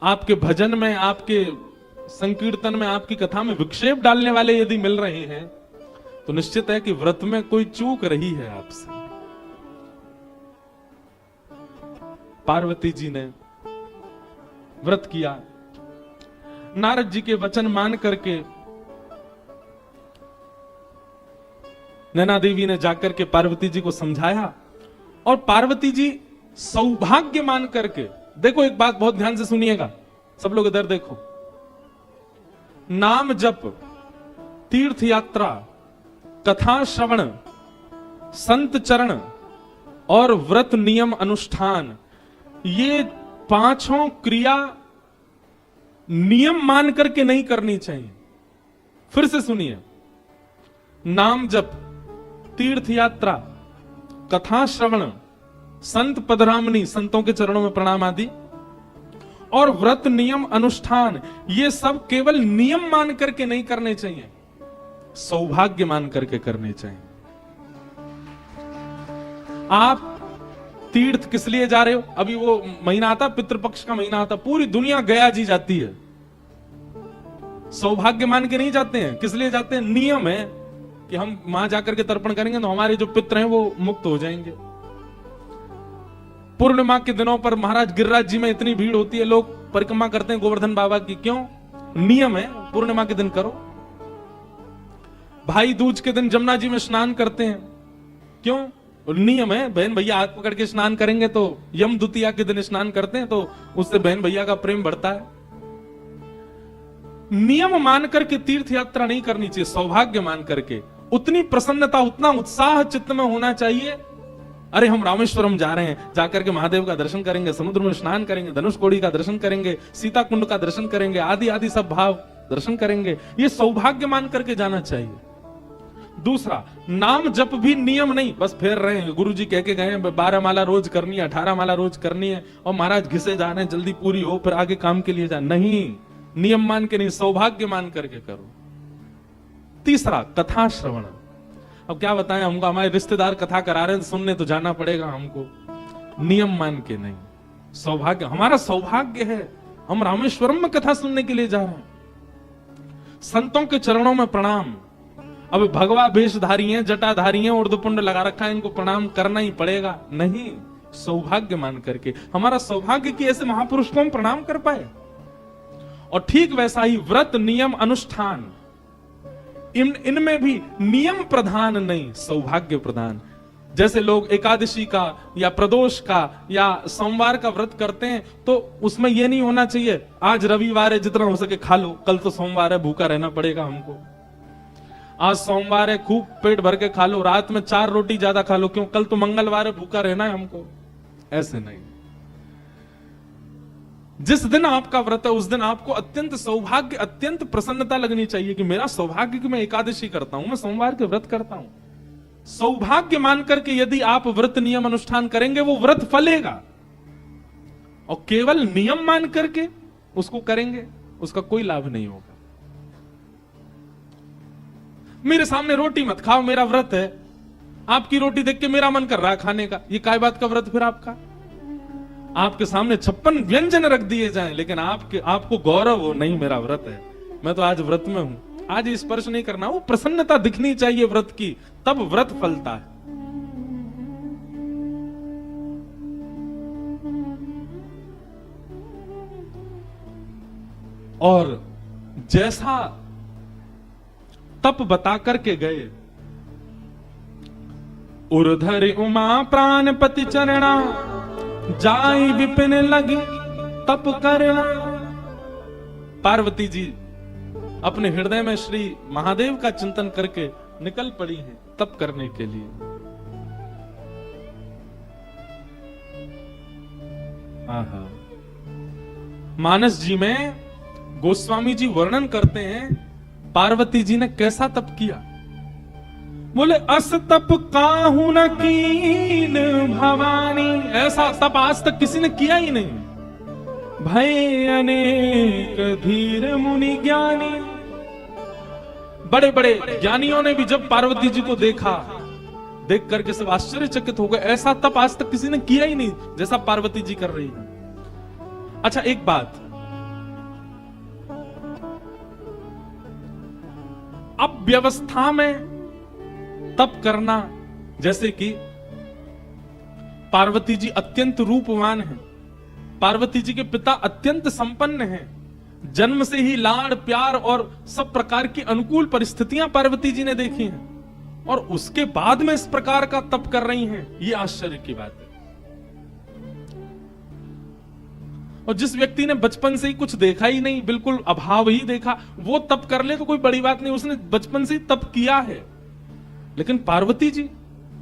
आपके भजन में, आपके संकीर्तन में, आपकी कथा में विक्षेप डालने वाले यदि मिल रहे हैं तो निश्चित है कि व्रत में कोई चूक रही है आपसे। पार्वती जी ने व्रत किया, नारद जी के वचन मान करके नैना देवी ने जाकर के पार्वती जी को समझाया और पार्वती जी सौभाग्य मान करके, देखो एक बात बहुत ध्यान से सुनिएगा सब लोग, इधर देखो, नाम जप, तीर्थ यात्रा, कथा श्रवण, संत चरण और व्रत नियम अनुष्ठान, ये पांचों क्रिया नियम मान करके नहीं करनी चाहिए। फिर से सुनिए, नाम जप, तीर्थ यात्रा, कथा श्रवण, संत पदरामनी, संतों के चरणों में प्रणाम आदि, और व्रत नियम अनुष्ठान, ये सब केवल नियम मान करके नहीं करने चाहिए, सौभाग्य मान करके करने चाहिए। आप तीर्थ किस लिए जा रहे हो? अभी वो महीना आता, पितृपक्ष का महीना आता, पूरी दुनिया गया जी जाती है, सौभाग्य मान के नहीं जाते हैं। किस लिए जाते हैं? नियम है कि हम वहां जाकर के तर्पण करेंगे तो हमारे जो पितर हैं वो मुक्त हो जाएंगे। पूर्णिमा के दिनों पर महाराज गिरिराज जी में इतनी भीड़ होती है, लोग परिक्रमा करते हैं गोवर्धन बाबा की, क्यों? नियम है, पूर्णिमा के दिन करो। भाई दूज के दिन जमुना जी में स्नान करते हैं, क्यों? नियम है, बहन भैया हाथ पकड़ के स्नान करेंगे तो यम द्वितीया के दिन स्नान करते हैं तो उससे बहन भैया का प्रेम बढ़ता है। नियम मान करके तीर्थ यात्रा नहीं करनी चाहिए, सौभाग्य मान करके। उतनी प्रसन्नता, उतना उत्साह चित्त में होना चाहिए, अरे हम रामेश्वरम जा रहे हैं, जाकर के महादेव का दर्शन करेंगे, समुद्र में स्नान करेंगे, धनुष कोड़ी का दर्शन करेंगे, सीता कुंड का दर्शन करेंगे, आदि आदि सब भाव दर्शन करेंगे, ये सौभाग्य मान करके जाना चाहिए। दूसरा, नाम जप भी नियम नहीं, बस फेर रहे हैं, गुरु जी कह के गए 12 माला रोज करनी है, 18 माला रोज करनी है, और महाराज घिसे जा रहे हैं, जल्दी पूरी हो फिर आगे काम के लिए जा, नहीं, नियम मान के नहीं, सौभाग्य मान करके करो। तीसरा, कथा श्रवण। अब क्या बताएं, हमको हमारे रिश्तेदार कथा करा रहे हैं, सुनने तो जाना पड़ेगा हमको, नियम मान के नहीं, सौभाग्य, हमारा सौभाग्य है हम रामेश्वरम में कथा सुनने के लिए जा रहे हैं। संतों के चरणों में प्रणाम। अब भगवा वेशधारी हैं, जटाधारी हैं, उर्दपुंड लगा रखा है, इनको प्रणाम करना ही पड़ेगा? नहीं, सौभाग्य मान करके। हमारा सौभाग्य कि ऐसे महापुरुष को हम प्रणाम कर पाए। और ठीक वैसा ही व्रत, नियम, अनुष्ठान, इनमें भी नियम प्रधान नहीं, सौभाग्य प्रधान। जैसे लोग एकादशी का या प्रदोष का या सोमवार का व्रत करते हैं, तो उसमें यह नहीं होना चाहिए आज रविवार है जितना हो सके खा लो, कल तो सोमवार है भूखा रहना पड़ेगा हमको। आज सोमवार है खूब पेट भर के खा लो, रात में 4 रोटी ज्यादा खा लो, क्यों? कल तो मंगलवार है भूखा रहना है हमको। ऐसे नहीं। जिस दिन आपका व्रत है उस दिन आपको अत्यंत सौभाग्य, अत्यंत प्रसन्नता लगनी चाहिए कि मेरा सौभाग्य कि मैं एकादशी करता हूं, मैं सोमवार के व्रत करता हूं। सौभाग्य मान करके यदि आप व्रत नियम अनुष्ठान करेंगे वो व्रत फलेगा, और केवल नियम मान करके उसको करेंगे उसका कोई लाभ नहीं होगा। मेरे सामने रोटी मत खाओ, मेरा व्रत है, आपकी रोटी देख के मेरा मन कर रहा है खाने का, ये काय बात का व्रत फिर आपका? आपके सामने 56 व्यंजन रख दिए जाएं, लेकिन आपको गौरव हो, नहीं मेरा व्रत है, मैं तो आज व्रत में हूं, आज स्पर्श नहीं करना। वो प्रसन्नता दिखनी चाहिए व्रत की, तब व्रत फलता है। और जैसा तप बता करके गए, उर्धर उमा प्राणपति चरणा जाई विपिन लगी तप करना। पार्वती जी अपने हृदय में श्री महादेव का चिंतन करके निकल पड़ी हैं तप करने के लिए। आहा। मानस जी में गोस्वामी जी वर्णन करते हैं पार्वती जी ने कैसा तप किया। बोले अस तप काहू न कीन भवानी, ऐसा तप आज तक किसी ने किया ही नहीं। भय अनेक धीर मुनि ज्ञानी, बड़े बड़े ज्ञानियों ने भी जब पार्वती जी को देखा, देख करके सब आश्चर्यचकित हो गए। ऐसा तप आज तक किसी ने किया ही नहीं जैसा पार्वती जी कर रही है। अच्छा एक बात, अब व्यवस्था में तप करना, जैसे कि पार्वती जी अत्यंत रूपवान हैं, पार्वती जी के पिता अत्यंत संपन्न हैं, जन्म से ही लाड़ प्यार और सब प्रकार की अनुकूल परिस्थितियां पार्वती जी ने देखी हैं, और उसके बाद में इस प्रकार का तप कर रही हैं, ये आश्चर्य की बात है। और जिस व्यक्ति ने बचपन से ही कुछ देखा ही नहीं, बिल्कुल अभाव ही देखा, वो तप कर ले तो कोई बड़ी बात नहीं, उसने बचपन से ही तप किया है। लेकिन पार्वती जी,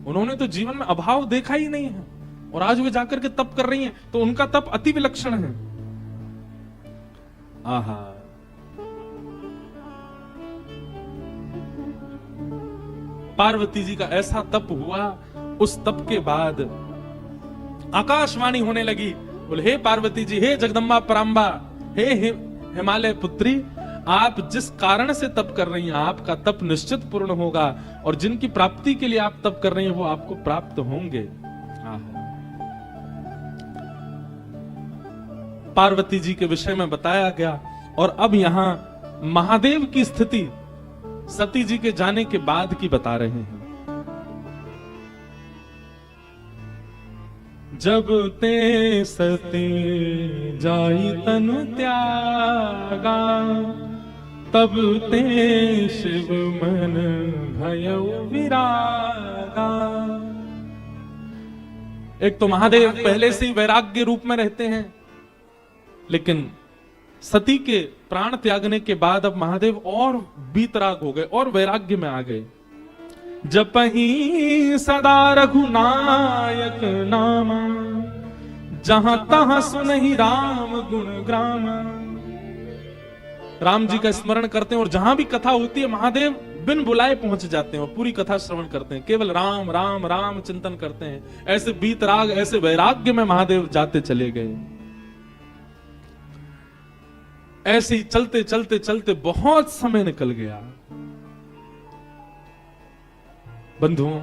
उन्होंने तो जीवन में अभाव देखा ही नहीं है, और आज वे जाकर के तप कर रही हैं, तो उनका तप अति विलक्षण है। आहा। पार्वती जी का ऐसा तप हुआ, उस तप के बाद आकाशवाणी होने लगी। बोले हे पार्वती जी, हे जगदम्बा पराम्बा, हे हिमालय पुत्री, आप जिस कारण से तप कर रही हैं आपका तप निश्चित पूर्ण होगा, और जिनकी प्राप्ति के लिए आप तप कर रही हैं वो आपको प्राप्त होंगे। पार्वती जी के विषय में बताया गया। और अब यहां महादेव की स्थिति सती जी के जाने के बाद की बता रहे हैं। जब ते सती जाई तनु त्यागा, तब ते शिव मन भयउ विरागा। एक तो महादेव पहले से ही वैराग्य रूप में रहते हैं, लेकिन सती के प्राण त्यागने के बाद अब महादेव और बीतराग हो गए और वैराग्य में आ गए। जपहि सदा रघुनायक नामा, जहां तहां सुनहि राम गुण ग्राम। राम जी का स्मरण करते हैं, और जहां भी कथा होती है महादेव बिन बुलाए पहुंच जाते हैं और पूरी कथा श्रवण करते हैं, केवल राम राम राम चिंतन करते हैं। ऐसे बीतराग, ऐसे वैराग्य में महादेव जाते चले गए। ऐसे ही चलते चलते चलते बहुत समय निकल गया। बंधुओं,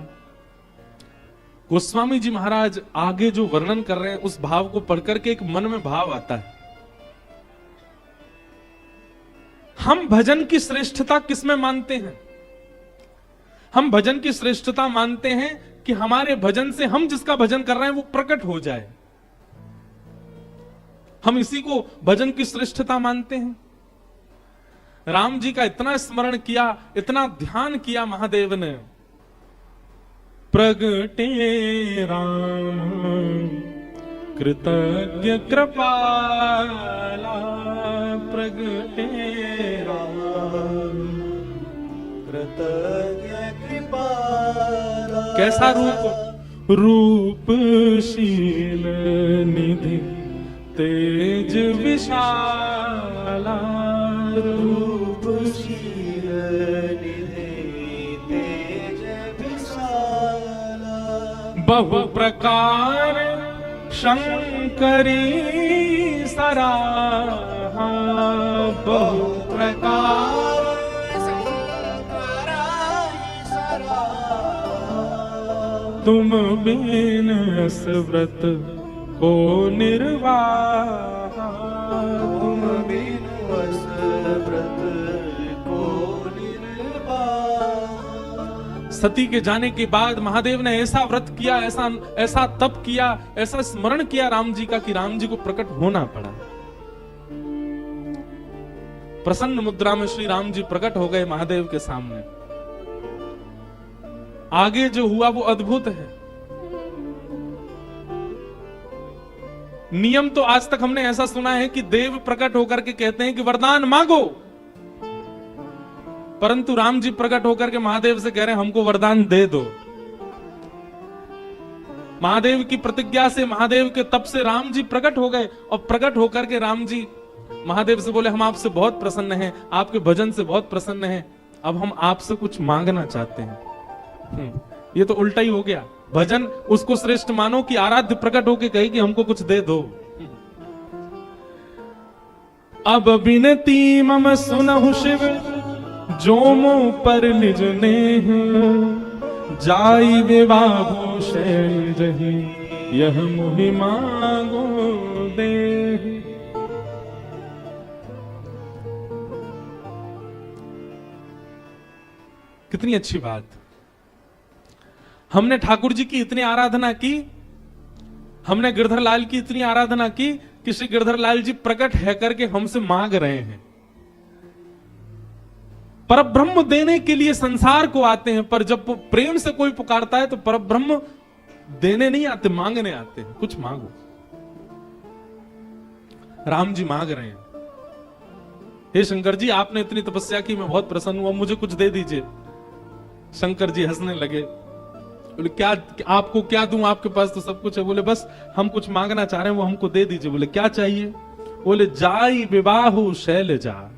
गोस्वामी जी महाराज आगे जो वर्णन कर रहे हैं उस भाव को पढ़कर के एक मन में भाव आता है। हम भजन की श्रेष्ठता किसमें मानते हैं? हम भजन की श्रेष्ठता मानते हैं कि हमारे भजन से हम जिसका भजन कर रहे हैं वो प्रकट हो जाए। हम इसी को भजन की श्रेष्ठता मानते हैं। राम जी का इतना स्मरण किया, इतना ध्यान किया महादेव ने। प्रगटे राम कृतज्ञ कृपाला, प्रगटे राम कृतज्ञ कृपाला। कैसा रूप? रूपशील निधि तेज विशाला, रूपशील निधि तेज विशाला। बहु प्रकार शंकरी सराहा, बहु प्रकार तुम बिन अस व्रत को निर्वाह, तुम बिन अस व्रत को निर्वाह। सती के जाने के बाद महादेव ने ऐसा व्रत किया, ऐसा तप किया, ऐसा स्मरण किया राम जी का कि राम जी को प्रकट होना पड़ा। प्रसन्न मुद्रा में श्री राम जी प्रकट हो गए महादेव के सामने। आगे जो हुआ वो अद्भुत है। नियम तो आज तक हमने ऐसा सुना है कि देव प्रकट होकर के कहते हैं कि वरदान मांगो, परंतु राम जी प्रकट होकर के महादेव से कह रहे हैं हमको वरदान दे दो। महादेव की प्रतिज्ञा से, महादेव के तप से राम जी प्रकट हो गए। और प्रकट होकर के राम जी महादेव से बोले हम आपसे बहुत प्रसन्न हैं, आपके भजन से बहुत प्रसन्न हैं, अब हम आपसे कुछ मांगना चाहते हैं। ये तो उल्टा ही हो गया। भजन उसको श्रेष्ठ मानो कि आराध्य प्रकट होके कहे कि हमको कुछ दे दो। अब बिनती मम सुनहु शिव, जो मुंह पर निज नेह, जाई विवाह भूषण जही, यह मुहि मांगो दे। कितनी अच्छी बात। हमने ठाकुर जी की इतनी आराधना की, हमने गिरधर लाल की इतनी आराधना की कि श्री गिरधर लाल जी प्रकट है करके हमसे मांग रहे हैं। परब्रह्म देने के लिए संसार को आते हैं, पर जब प्रेम से कोई पुकारता है तो परब्रह्म देने नहीं आते, मांगने आते हैं। कुछ मांगो। राम जी मांग रहे हैं, हे शंकर जी आपने इतनी तपस्या की, मैं बहुत प्रसन्न हुआ, मुझे कुछ दे दीजिए। शंकर जी हंसने लगे, बोले क्या आपको क्या दूं, आपके पास तो सब कुछ है। बोले बस हम कुछ मांगना चाह रहे हैं, वो हमको दे दीजिए। बोले क्या चाहिए? बोले जाई विवाहु शैलजा,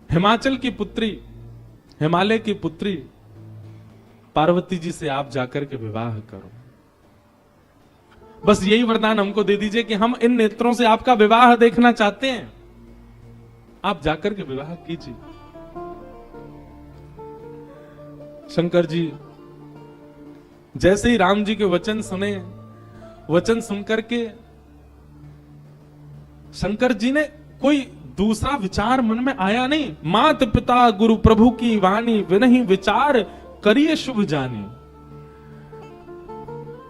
हिमाचल की पुत्री, हिमालय की पुत्री पार्वती जी से आप जाकर के विवाह करो। बस यही वरदान हमको दे दीजिए कि हम इन नेत्रों से आपका विवाह देखना चाहते हैं, आप जाकर के विवाह कीजिए। शंकर जी जैसे ही राम जी के वचन सुने, वचन सुनकर के शंकर जी ने कोई दूसरा विचार मन में आया नहीं। मात पिता गुरु प्रभु की वाणी, विनहि विचार करिए शुभ जानी।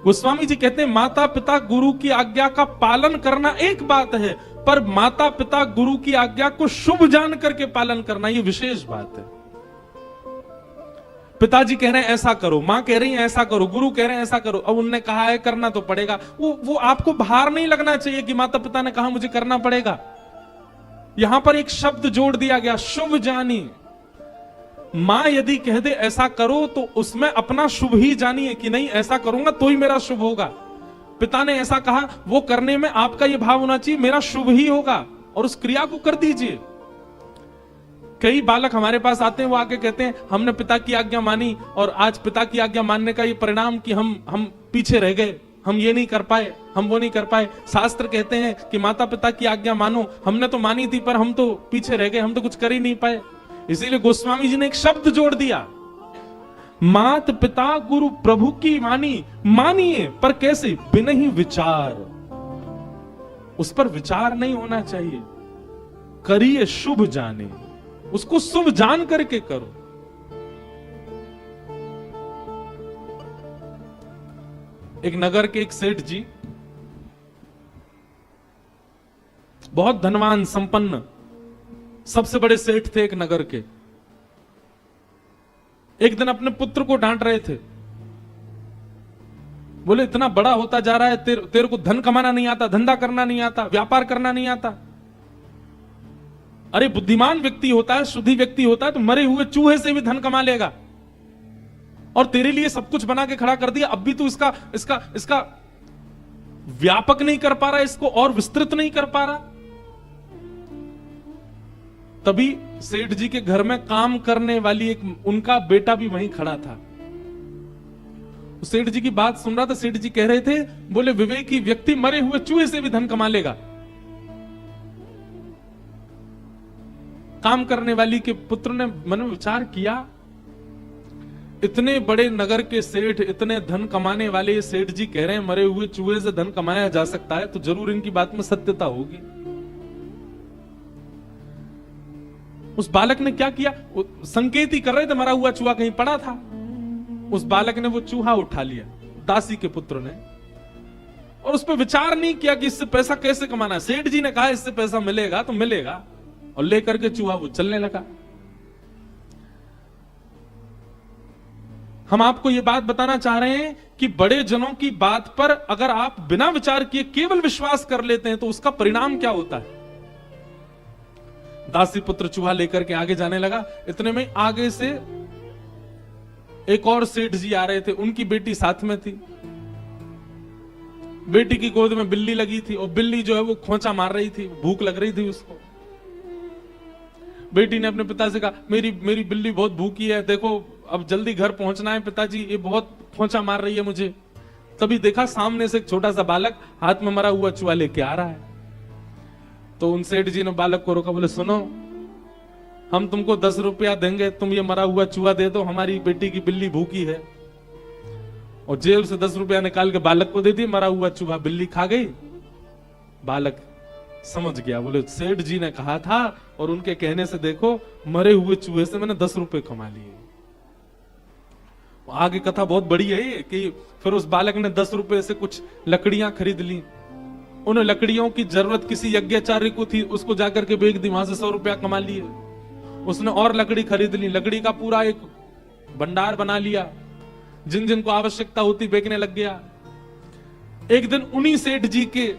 गोस्वामी जी कहते हैं माता पिता गुरु की आज्ञा का पालन करना एक बात है, पर माता पिता गुरु की आज्ञा को शुभ जान करके पालन करना ये विशेष बात है। पिताजी कह रहे हैं ऐसा करो, मां कह रही है ऐसा करो, गुरु कह रहे हैं ऐसा करो, अब उनने कहा है करना तो पड़ेगा। वो आपको भार नहीं लगना चाहिए कि माता पिता ने कहा मुझे करना पड़ेगा। यहां पर एक शब्द जोड़ दिया गया, शुभ जानी। मां यदि कह दे ऐसा करो तो उसमें अपना शुभ ही जानिए कि नहीं ऐसा करूंगा तो ही मेरा शुभ होगा। पिता ने ऐसा कहा, वो करने में आपका यह भाव होना चाहिए मेरा शुभ ही होगा, और उस क्रिया को कर दीजिए। कई बालक हमारे पास आते हैं, वो आके कहते हैं हमने पिता की आज्ञा मानी और आज पिता की आज्ञा मानने का ये परिणाम कि हम पीछे रह गए, हम ये नहीं कर पाए, हम वो नहीं कर पाए। शास्त्र कहते हैं कि माता पिता की आज्ञा मानो, हमने तो मानी थी पर हम तो पीछे रह गए, हम तो कुछ कर ही नहीं पाए। इसीलिए गोस्वामी जी ने एक शब्द जोड़ दिया, मात पिता गुरु प्रभु की वाणी, मानिए पर कैसे? बिना ही विचार, उस पर विचार नहीं होना चाहिए। करिए शुभ जाने, उसको शुभ जान करके करो। एक नगर के एक सेठ जी, बहुत धनवान संपन्न, सबसे बड़े सेठ थे एक नगर के। एक दिन अपने पुत्र को डांट रहे थे, बोले इतना बड़ा होता जा रहा है, तेरे को धन कमाना नहीं आता, धंधा करना नहीं आता, व्यापार करना नहीं आता। अरे बुद्धिमान व्यक्ति होता है, शुद्धि व्यक्ति होता है तो मरे हुए चूहे से भी धन कमा लेगा, और तेरे लिए सब कुछ बना के खड़ा कर दिया, अब भी तू इसका इसका इसका व्यापक नहीं कर पा रहा, इसको और विस्तृत नहीं कर पा रहा। तभी सेठ जी के घर में काम करने वाली एक उनका बेटा भी वहीं खड़ा था। सेठ जी की बात सुन रहा था। सेठ जी कह रहे थे, बोले विवेकी व्यक्ति मरे हुए चूहे से भी धन कमा लेगा। काम करने वाली के पुत्र ने मन में विचार किया, इतने बड़े नगर के सेठ, इतने धन कमाने वाले ये सेठ जी कह रहे हैं मरे हुए चूहे से धन कमाया जा सकता है, तो जरूर इनकी बात में सत्यता होगी। उस बालक ने क्या किया, संकेत ही कर रहे थे, मरा हुआ चूहा कहीं पड़ा था। उस बालक ने वो चूहा उठा लिया, दासी के पुत्र ने, और उस पर विचार नहीं किया कि इससे पैसा कैसे कमाना है। सेठ जी ने कहा इससे पैसा मिलेगा तो मिलेगा, और लेकर के चूहा वो चलने लगा। हम आपको ये बात बताना चाह रहे हैं कि बड़े जनों की बात पर अगर आप बिना विचार किए केवल विश्वास कर लेते हैं तो उसका परिणाम क्या होता है। दासी पुत्र चूहा लेकर के आगे जाने लगा। इतने में आगे से एक और सेठ जी आ रहे थे, उनकी बेटी साथ में थी। बेटी की गोद में बिल्ली लगी थी, और बिल्ली जो है वो खोंचा मार रही थी, भूख लग रही थी उसको। बेटी ने अपने पिता से कहा, मेरी बिल्ली बहुत भूखी है, देखो अब जल्दी घर पहुंचना है पिताजी, ये बहुत खोंचा मार रही है मुझे। तभी देखा सामने से एक छोटा सा बालक हाथ में मरा हुआ चूहा लेके आ रहा है। तो उन सेठ जी ने बालक को रोका, बोले सुनो, हम तुमको 10 रुपया देंगे, तुम ये मरा हुआ चूहा दे दो, हमारी बेटी की बिल्ली भूखी है। और जेब से 10 रुपया निकाल के बालक को दे दिए, मरा हुआ चूहा बिल्ली खा गई। बालक समझ गया, बोले सेठ जी ने कहा था, और उनके कहने से देखो मरे हुए चूहे से मैंने 10 रुपए कमा लिए। आगे कथा बहुत बड़ी है कि फिर उस बालक ने 10 रुपए से कुछ लकड़ियां खरीद ली। उन लकड़ियों की जरूरत किसी यज्ञाचार्य को थी, उसको जाकर के बेच दी, वहां से 100 रुपया कमा लिए। उसने और लकड़ी खरीद ली, लकड़ी का पूरा एक भंडार बना लिया, जिन जिन को आवश्यकता होती बेचने लग गया। एक दिन उन्हीं सेठ जी के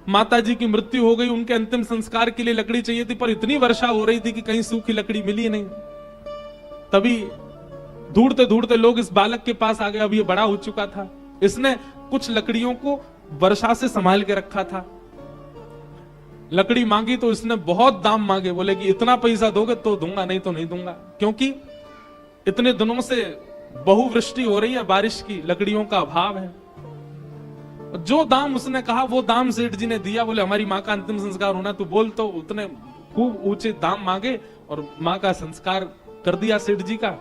माता जी की मृत्यु हो गई, उनके अंतिम संस्कार के लिए लकड़ी चाहिए थी, पर इतनी वर्षा हो रही थी कि कहीं सूखी लकड़ी मिली नहीं। तभी ढूंढते ढूंढते लोग इस बालक के पास आ गए। अब ये बड़ा हो चुका था, इसने कुछ लकड़ियों को वर्षा से संभाल के रखा था। लकड़ी मांगी तो इसने बहुत दाम मांगे, बोले कि इतना पैसा दोगे तो दूंगा, नहीं तो नहीं दूंगा, क्योंकि इतने दिनों से बहुवृष्टि हो रही है, बारिश की, लकड़ियों का अभाव है। जो दाम उसने कहा वो दाम सेठ जी ने दिया। बोले हमारी माँ का अंतिम संस्कार होना, तू बोल, तो उतने खूब ऊंचे दाम मांगे और माँ का संस्कार कर दिया सेठ जी का।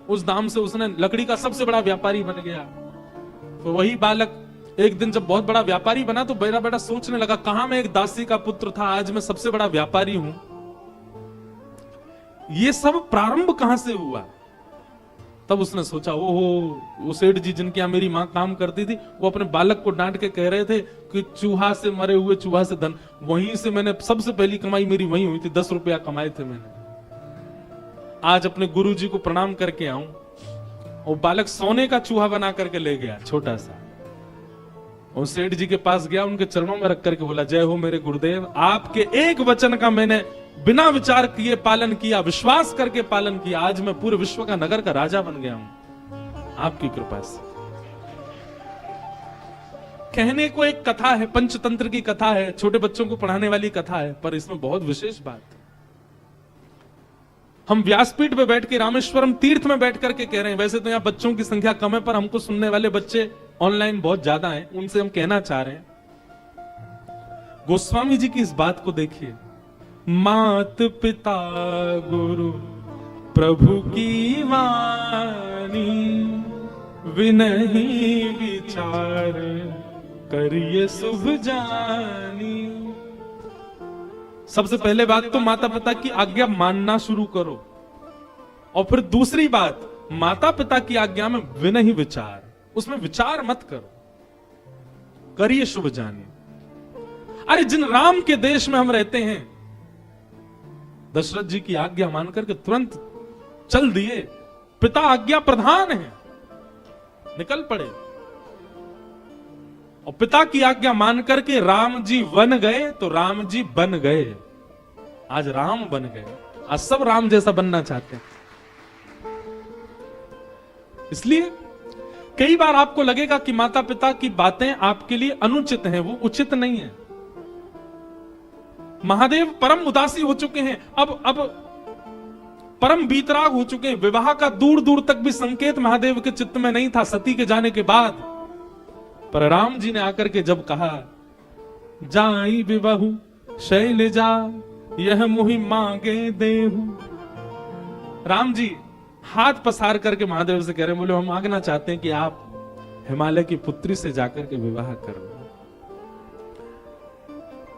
उस दाम से उसने लकड़ी का सबसे बड़ा व्यापारी बन गया। तो वही बालक एक दिन जब बहुत बड़ा व्यापारी बना तो बेटा बेटा सोचने लगा, कहां मैं एक दासी का पुत्र था, आज मैं सबसे बड़ा व्यापारी हूं। ये सब प्रारंभ कहां से हुआ। तब उसने सोचा, ओहो, वो सेठ जी जिनके यहां मेरी मां काम करती थी, वो अपने बालक को डांट के कह रहे थे कि चूहा से, मरे हुए चूहा से धन, वहीं से मैंने सबसे पहली कमाई मेरी वहीं हुई थी, 10 रुपया कमाए थे मैंने। आज अपने गुरु जी को प्रणाम करके आऊं। और बालक सोने का चूहा बना करके ले गया, छोटा सा, और सेठ जी के पास गया, उनके चरणों में रख करके बोला, जय हो मेरे गुरुदेव, आपके एक वचन का मैंने बिना विचार किए पालन किया, विश्वास करके पालन किया, आज मैं पूरे विश्व का, नगर का राजा बन गया हूं आपकी कृपा से। कहने को एक कथा है, पंचतंत्र की कथा है, छोटे बच्चों को पढ़ाने वाली कथा है, पर इसमें बहुत विशेष बात है। हम व्यासपीठ पे बैठ के, रामेश्वरम तीर्थ में बैठ करके कह रहे हैं। वैसे तो यहाँ बच्चों की संख्या कम है, पर हमको सुनने वाले बच्चे ऑनलाइन बहुत ज्यादा हैं, उनसे हम कहना चाह रहे हैं, गोस्वामी जी की इस बात को देखिए। मात पिता गुरु प्रभु की वाणी, विनही विचार करिए शुभ जानी। सबसे पहले बात तो माता पिता की आज्ञा मानना शुरू करो, और फिर दूसरी बात, माता पिता की आज्ञा में विनय ही विचार, उसमें विचार मत करो, करिए शुभ जानिए। अरे जिन राम के देश में हम रहते हैं, दशरथ जी की आज्ञा मान करके तुरंत चल दिए, पिता आज्ञा प्रधान है, निकल पड़े, और पिता की आज्ञा मान करके राम जी वन गए तो राम जी बन गए। आज राम बन गए, आज सब राम जैसा बनना चाहते हैं। इसलिए कई बार आपको लगेगा कि माता पिता की बातें आपके लिए अनुचित हैं, वो उचित नहीं है। महादेव परम उदासी हो चुके हैं, अब परम बीतराग हो चुके हैं। विवाह का दूर दूर तक भी संकेत महादेव के चित्त में नहीं था सती के जाने के बाद, पर राम जी ने आकर के जब कहा, जाई विवाहु शैलजा यह मुहि मांगे देहु, राम जी हाथ पसार करके महादेव से कह रहे हैं, बोले हम मांगना चाहते हैं कि आप हिमालय की पुत्री से जाकर के विवाह करो।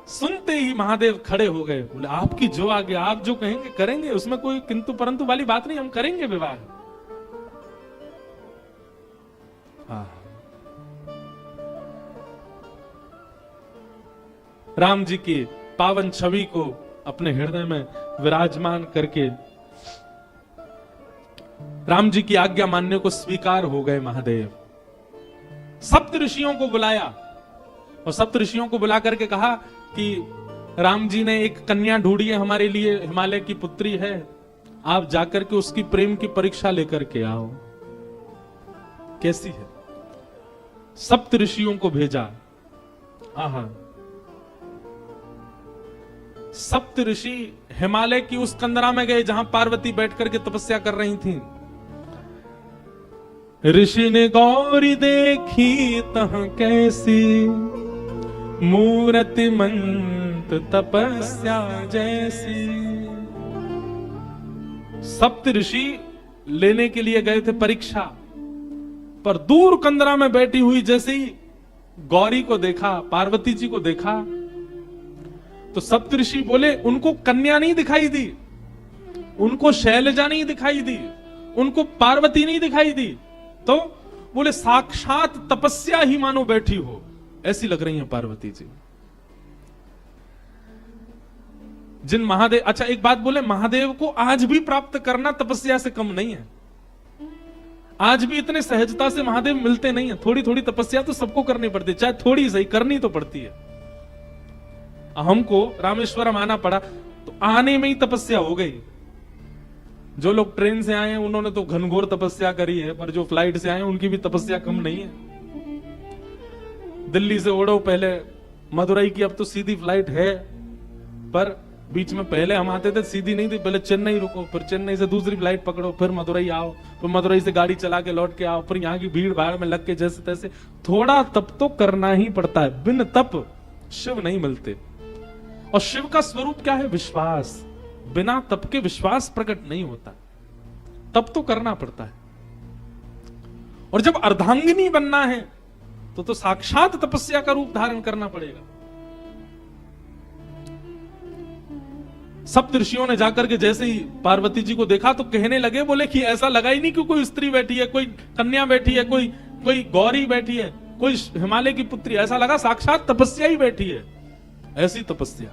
सुनते ही महादेव खड़े हो गए, बोले आपकी जो आगे, आप जो कहेंगे करेंगे, उसमें कोई किंतु परंतु वाली बात नहीं, हम करेंगे विवाह। राम जी की पावन छवि को अपने हृदय में विराजमान करके राम जी की आज्ञा मानने को स्वीकार हो गए महादेव। सप्त ऋषियों को बुलाया, और सप्त ऋषियों को बुला करके कहा कि राम जी ने एक कन्या ढूंढी है हमारे लिए, हिमालय की पुत्री है, आप जाकर के उसकी प्रेम की परीक्षा लेकर के आओ, कैसी है। सप्त ऋषियों को भेजा। आहा, सप्त ऋषि हिमालय की उस कंदरा में गए जहां पार्वती बैठ करके तपस्या कर रही थी। ऋषि ने गौरी देखी तह कैसी, मूर्तिमंत तपस्या जैसी। सप्त ऋषि लेने के लिए गए थे परीक्षा, पर दूर कंदरा में बैठी हुई जैसे ही गौरी को देखा, पार्वती जी को देखा, तो सप्तऋषि बोले उनको कन्या नहीं दिखाई दी, उनको शैलजा नहीं दिखाई दी, उनको पार्वती नहीं दिखाई दी, तो बोले साक्षात तपस्या ही मानो बैठी हो, ऐसी लग रही है पार्वती जी। जिन महादेव, अच्छा एक बात बोले, महादेव को आज भी प्राप्त करना तपस्या से कम नहीं है। आज भी इतने सहजता से महादेव मिलते नहीं है। थोड़ी थोड़ी तपस्या तो सबको करनी पड़ती है, चाहे थोड़ी सही करनी तो पड़ती है। हमको रामेश्वरम आना पड़ा तो आने में ही तपस्या हो गई। जो लोग ट्रेन से आए हैं उन्होंने तो घनघोर तपस्या करी है, पर जो फ्लाइट से आए हैं उनकी भी तपस्या कम नहीं है। दिल्ली से उड़ो पहले मदुरई की, अब तो सीधी फ्लाइट है, पर बीच में पहले हम आते थे सीधी नहीं थी, पहले चेन्नई रुको, फिर चेन्नई से दूसरी फ्लाइट पकड़ो, फिर मदुरई आओ, फिर मदुरई से गाड़ी चला के लौट के आओ, फिर यहाँ की भीड़ भाड़ में लग के जैसे तैसे थोड़ा तप तो करना ही पड़ता है। बिन तप शिव नहीं मिलते। और शिव का स्वरूप क्या है? विश्वास। बिना तप के विश्वास प्रकट नहीं होता, तप तो करना पड़ता है। और जब अर्धांगिनी बनना है तो साक्षात तपस्या का रूप धारण करना पड़ेगा। सप्त ऋषियों ने जाकर के जैसे ही पार्वती जी को देखा तो कहने लगे, बोले कि ऐसा लगा ही नहीं कि कोई स्त्री बैठी है, कोई कन्या बैठी है, कोई गौरी बैठी है, कोई हिमालय की पुत्री, ऐसा लगा साक्षात तपस्या ही बैठी है। ऐसी तपस्या।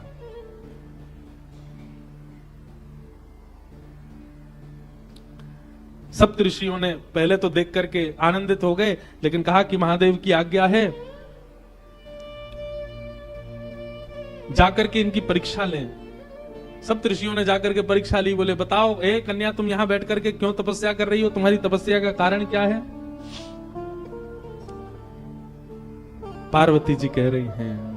सप्त ऋषियों ने पहले तो देख करके आनंदित हो गए, लेकिन कहा कि महादेव की आज्ञा है, जाकर के इनकी परीक्षा लें। सप्त ऋषियों ने जाकर के परीक्षा ली। बोले बताओ ए कन्या, तुम यहां बैठ करके क्यों तपस्या कर रही हो? तुम्हारी तपस्या का कारण क्या है? पार्वती जी कह रही हैं,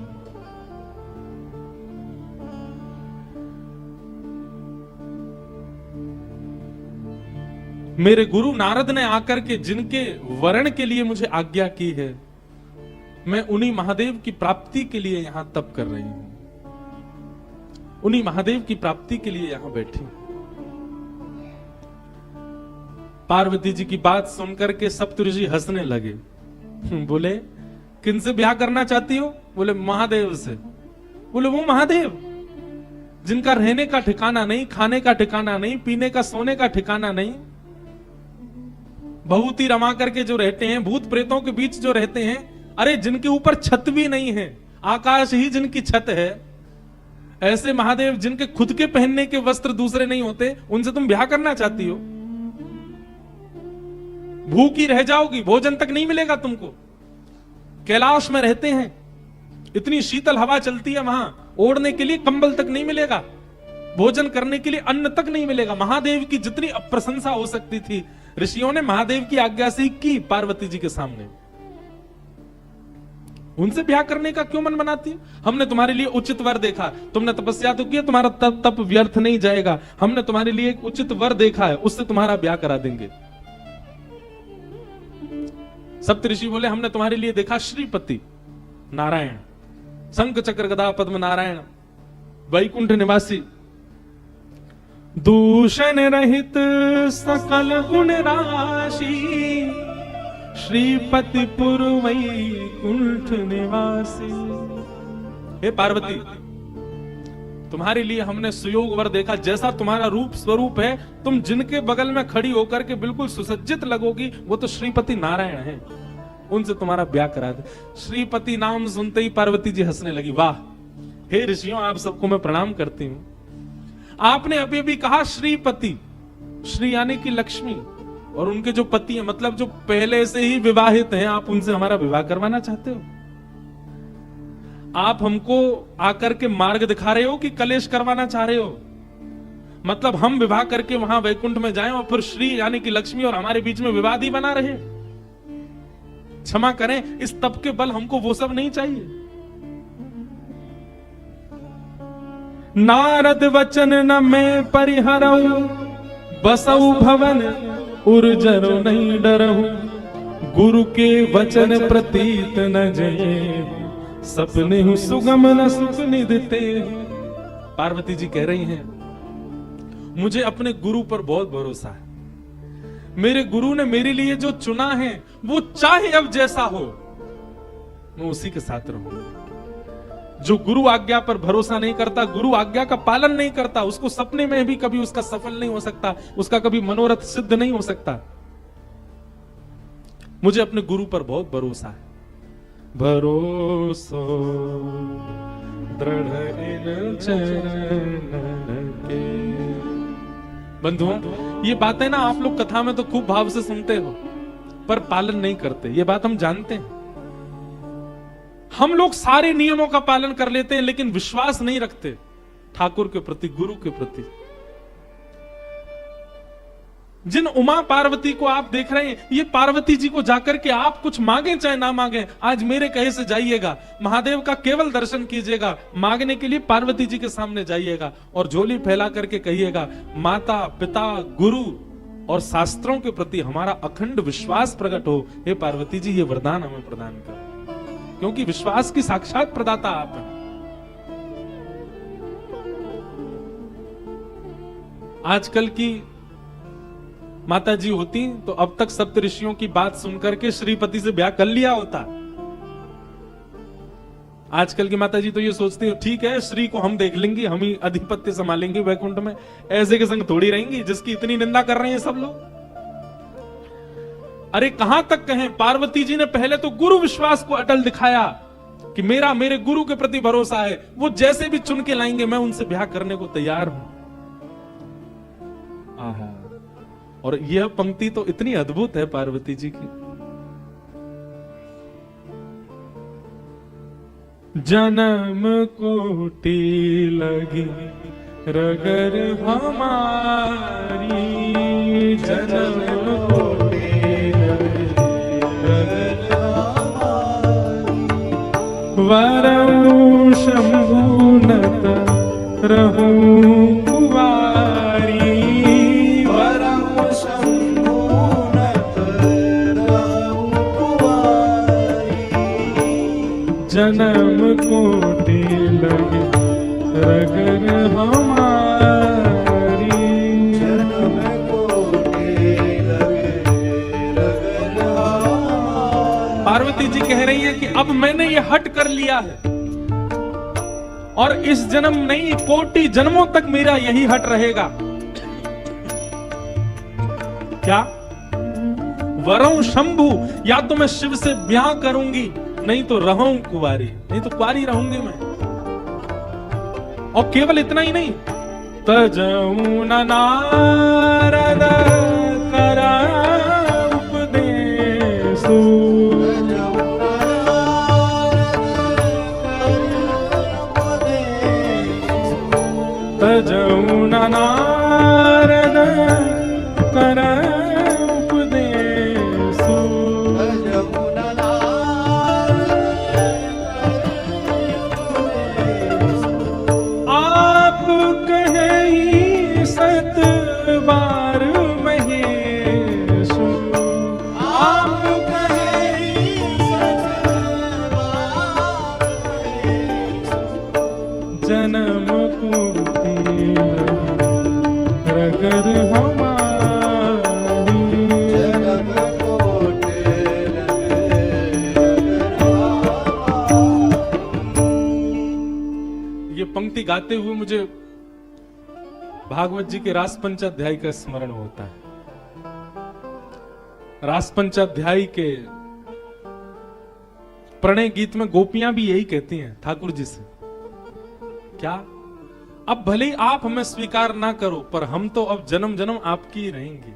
मेरे गुरु नारद ने आकर के जिनके वर्ण के लिए मुझे आज्ञा की है, मैं उन्हीं महादेव की प्राप्ति के लिए यहां तप कर रही हूं, उन्हीं महादेव की प्राप्ति के लिए यहां बैठी। पार्वती जी की बात सुनकर के सप्तऋषि हंसने लगे। बोले किनसे ब्याह करना चाहती हो? बोले महादेव से। बोले वो महादेव जिनका रहने का ठिकाना नहीं, खाने का ठिकाना नहीं, पीने का सोने का ठिकाना नहीं, भभूति रमा करके जो रहते हैं, भूत प्रेतों के बीच जो रहते हैं, अरे जिनके ऊपर छत भी नहीं है, आकाश ही जिनकी छत है, ऐसे महादेव जिनके खुद के पहनने के वस्त्र दूसरे नहीं होते, उनसे तुम ब्याह करना चाहती हो? भूखी रह जाओगी, भोजन तक नहीं मिलेगा तुमको। कैलाश में रहते हैं, इतनी शीतल हवा चलती है वहां, ओढ़ने के लिए कंबल तक नहीं मिलेगा, भोजन करने के लिए अन्न तक नहीं मिलेगा। महादेव की जितनी अप्रशंसा हो सकती थी, ऋषियों ने महादेव की आज्ञा से की पार्वती जी के सामने। उनसे ब्याह करने का क्यों मन बनाती है? हमने तुम्हारे लिए उचित वर देखा, तुमने तपस्या तो की, तुम्हारा तप व्यर्थ नहीं जाएगा। हमने तुम्हारे लिए एक उचित वर देखा है, उससे तुम्हारा ब्याह करा देंगे। सप्तऋषि बोले, हमने तुम्हारे लिए देखा श्रीपति नारायण, शंख चक्र गदा पद्म नारायण, वैकुंठ निवासी, दूषण रहित सकल गुण राशि, श्रीपति पुर वैकुंठ निवासी। हे पार्वती, तुम्हारे लिए हमने सुयोग वर देखा, जैसा तुम्हारा रूप स्वरूप है, तुम जिनके बगल में खड़ी होकर के बिल्कुल सुसज्जित लगोगी, वो तो श्रीपति नारायण हैं, उनसे तुम्हारा ब्याह करा दे। श्रीपति नाम सुनते ही पार्वती जी हंसने लगी। वाह, हे ऋषियों, आप सबको मैं प्रणाम करती हूं। आपने अभी अभी कहा श्रीपति, श्री यानी कि लक्ष्मी, और उनके जो पति हैं, मतलब जो पहले से ही विवाहित हैं, आप उनसे हमारा विवाह करवाना चाहते हो? आप हमको आकर के मार्ग दिखा रहे हो कि कलेश करवाना चाह रहे हो? मतलब हम विवाह करके वहां वैकुंठ में जाएं और फिर श्री यानी कि लक्ष्मी और हमारे बीच में विवाद ही बना रहे? क्षमा करें, इस तप के बल हमको वो सब नहीं चाहिए। नारद वचन न मैं परिहरऊ, बसऊ भवन उर्जरो नहीं डरहु, गुरु के वचन प्रतीत न जये, सपने हूं सुगम न सुख निधते। पार्वती जी कह रही हैं, मुझे अपने गुरु पर बहुत भरोसा है। मेरे गुरु ने मेरे लिए जो चुना है, वो चाहे अब जैसा हो, मैं उसी के साथ रहूंगा। जो गुरु आज्ञा पर भरोसा नहीं करता, गुरु आज्ञा का पालन नहीं करता, उसको सपने में भी कभी उसका सफल नहीं हो सकता, उसका कभी मनोरथ सिद्ध नहीं हो सकता। मुझे अपने गुरु पर बहुत भरोसा है। भरोसो दृढ़ इन चरण के। बंधुओं, ये बातें ना आप लोग कथा में तो खूब भाव से सुनते हो, पर पालन नहीं करते, ये बात हम जानते हैं। हम लोग सारे नियमों का पालन कर लेते हैं, लेकिन विश्वास नहीं रखते ठाकुर के प्रति, गुरु के प्रति। जिन उमा पार्वती को आप देख रहे हैं, ये पार्वती जी को जाकर के आप कुछ मांगे चाहे ना मांगे, आज मेरे कहे से जाइएगा, महादेव का केवल दर्शन कीजिएगा, मांगने के लिए पार्वती जी के सामने जाइएगा और झोली फैला करके कहिएगा, माता पिता गुरु और शास्त्रों के प्रति हमारा अखंड विश्वास प्रकट हो। हे पार्वती जी, ये वरदान हमें प्रदान कर, क्योंकि विश्वास की साक्षात प्रदाता आप हैं। आजकल की माता जी होती तो अब तक सप्त ऋषियों की बात सुनकर के श्रीपति से ब्याह कर लिया होता। आजकल की माता जी तो ये सोचती है, ठीक है, श्री को हम देख लेंगे, हम ही अधिपत्य संभालेंगे वैकुंठ में, ऐसे के संग थोड़ी रहेंगी जिसकी इतनी निंदा कर रहे हैं सब लोग। अरे कहां तक कहें, पार्वती जी ने पहले तो गुरु विश्वास को अटल दिखाया कि मेरा मेरे गुरु के प्रति भरोसा है, वो जैसे भी चुन के लाएंगे मैं उनसे ब्याह करने को तैयार हूं। आहा, और यह पंक्ति तो इतनी अद्भुत है पार्वती जी की। जन्म कोटि लगी रगर हमारी, जन्म कोटि लगी रगर हमारी, वरऊ शंभुनत रहूं कुवारी, जन्म कोटि लगे रगर हमारी, जन्म कोटि लगे रगर हमारी। पार्वती जी कह रही है कि अब मैंने ये हट कर लिया है, और इस जन्म नहीं, कोटि जन्मों तक मेरा यही हट रहेगा। क्या? वरों शंभु, या तो मैं शिव से ब्याह करूंगी, नहीं तो रहूं कुंवारी, नहीं तो कुंवारी रहूंगी मैं। और केवल इतना ही नहीं, तजऊ न नारद करा उपदेशु, तजऊ न नारद करा उपदेशु, आप कहे सत बार महेशु, आप कहे सत जन्म कुटी रगर हमारी, जन्म कोटि ये पंक्ति गाते हुए मुझे भागवत जी के रास पंचाध्याय का स्मरण होता है। रास पंचाध्याय के प्रणय गीत में गोपियां भी यही कहती हैं ठाकुर जी से, क्या? अब भले ही आप हमें स्वीकार ना करो, पर हम तो अब जन्म जन्म आपकी ही रहेंगे।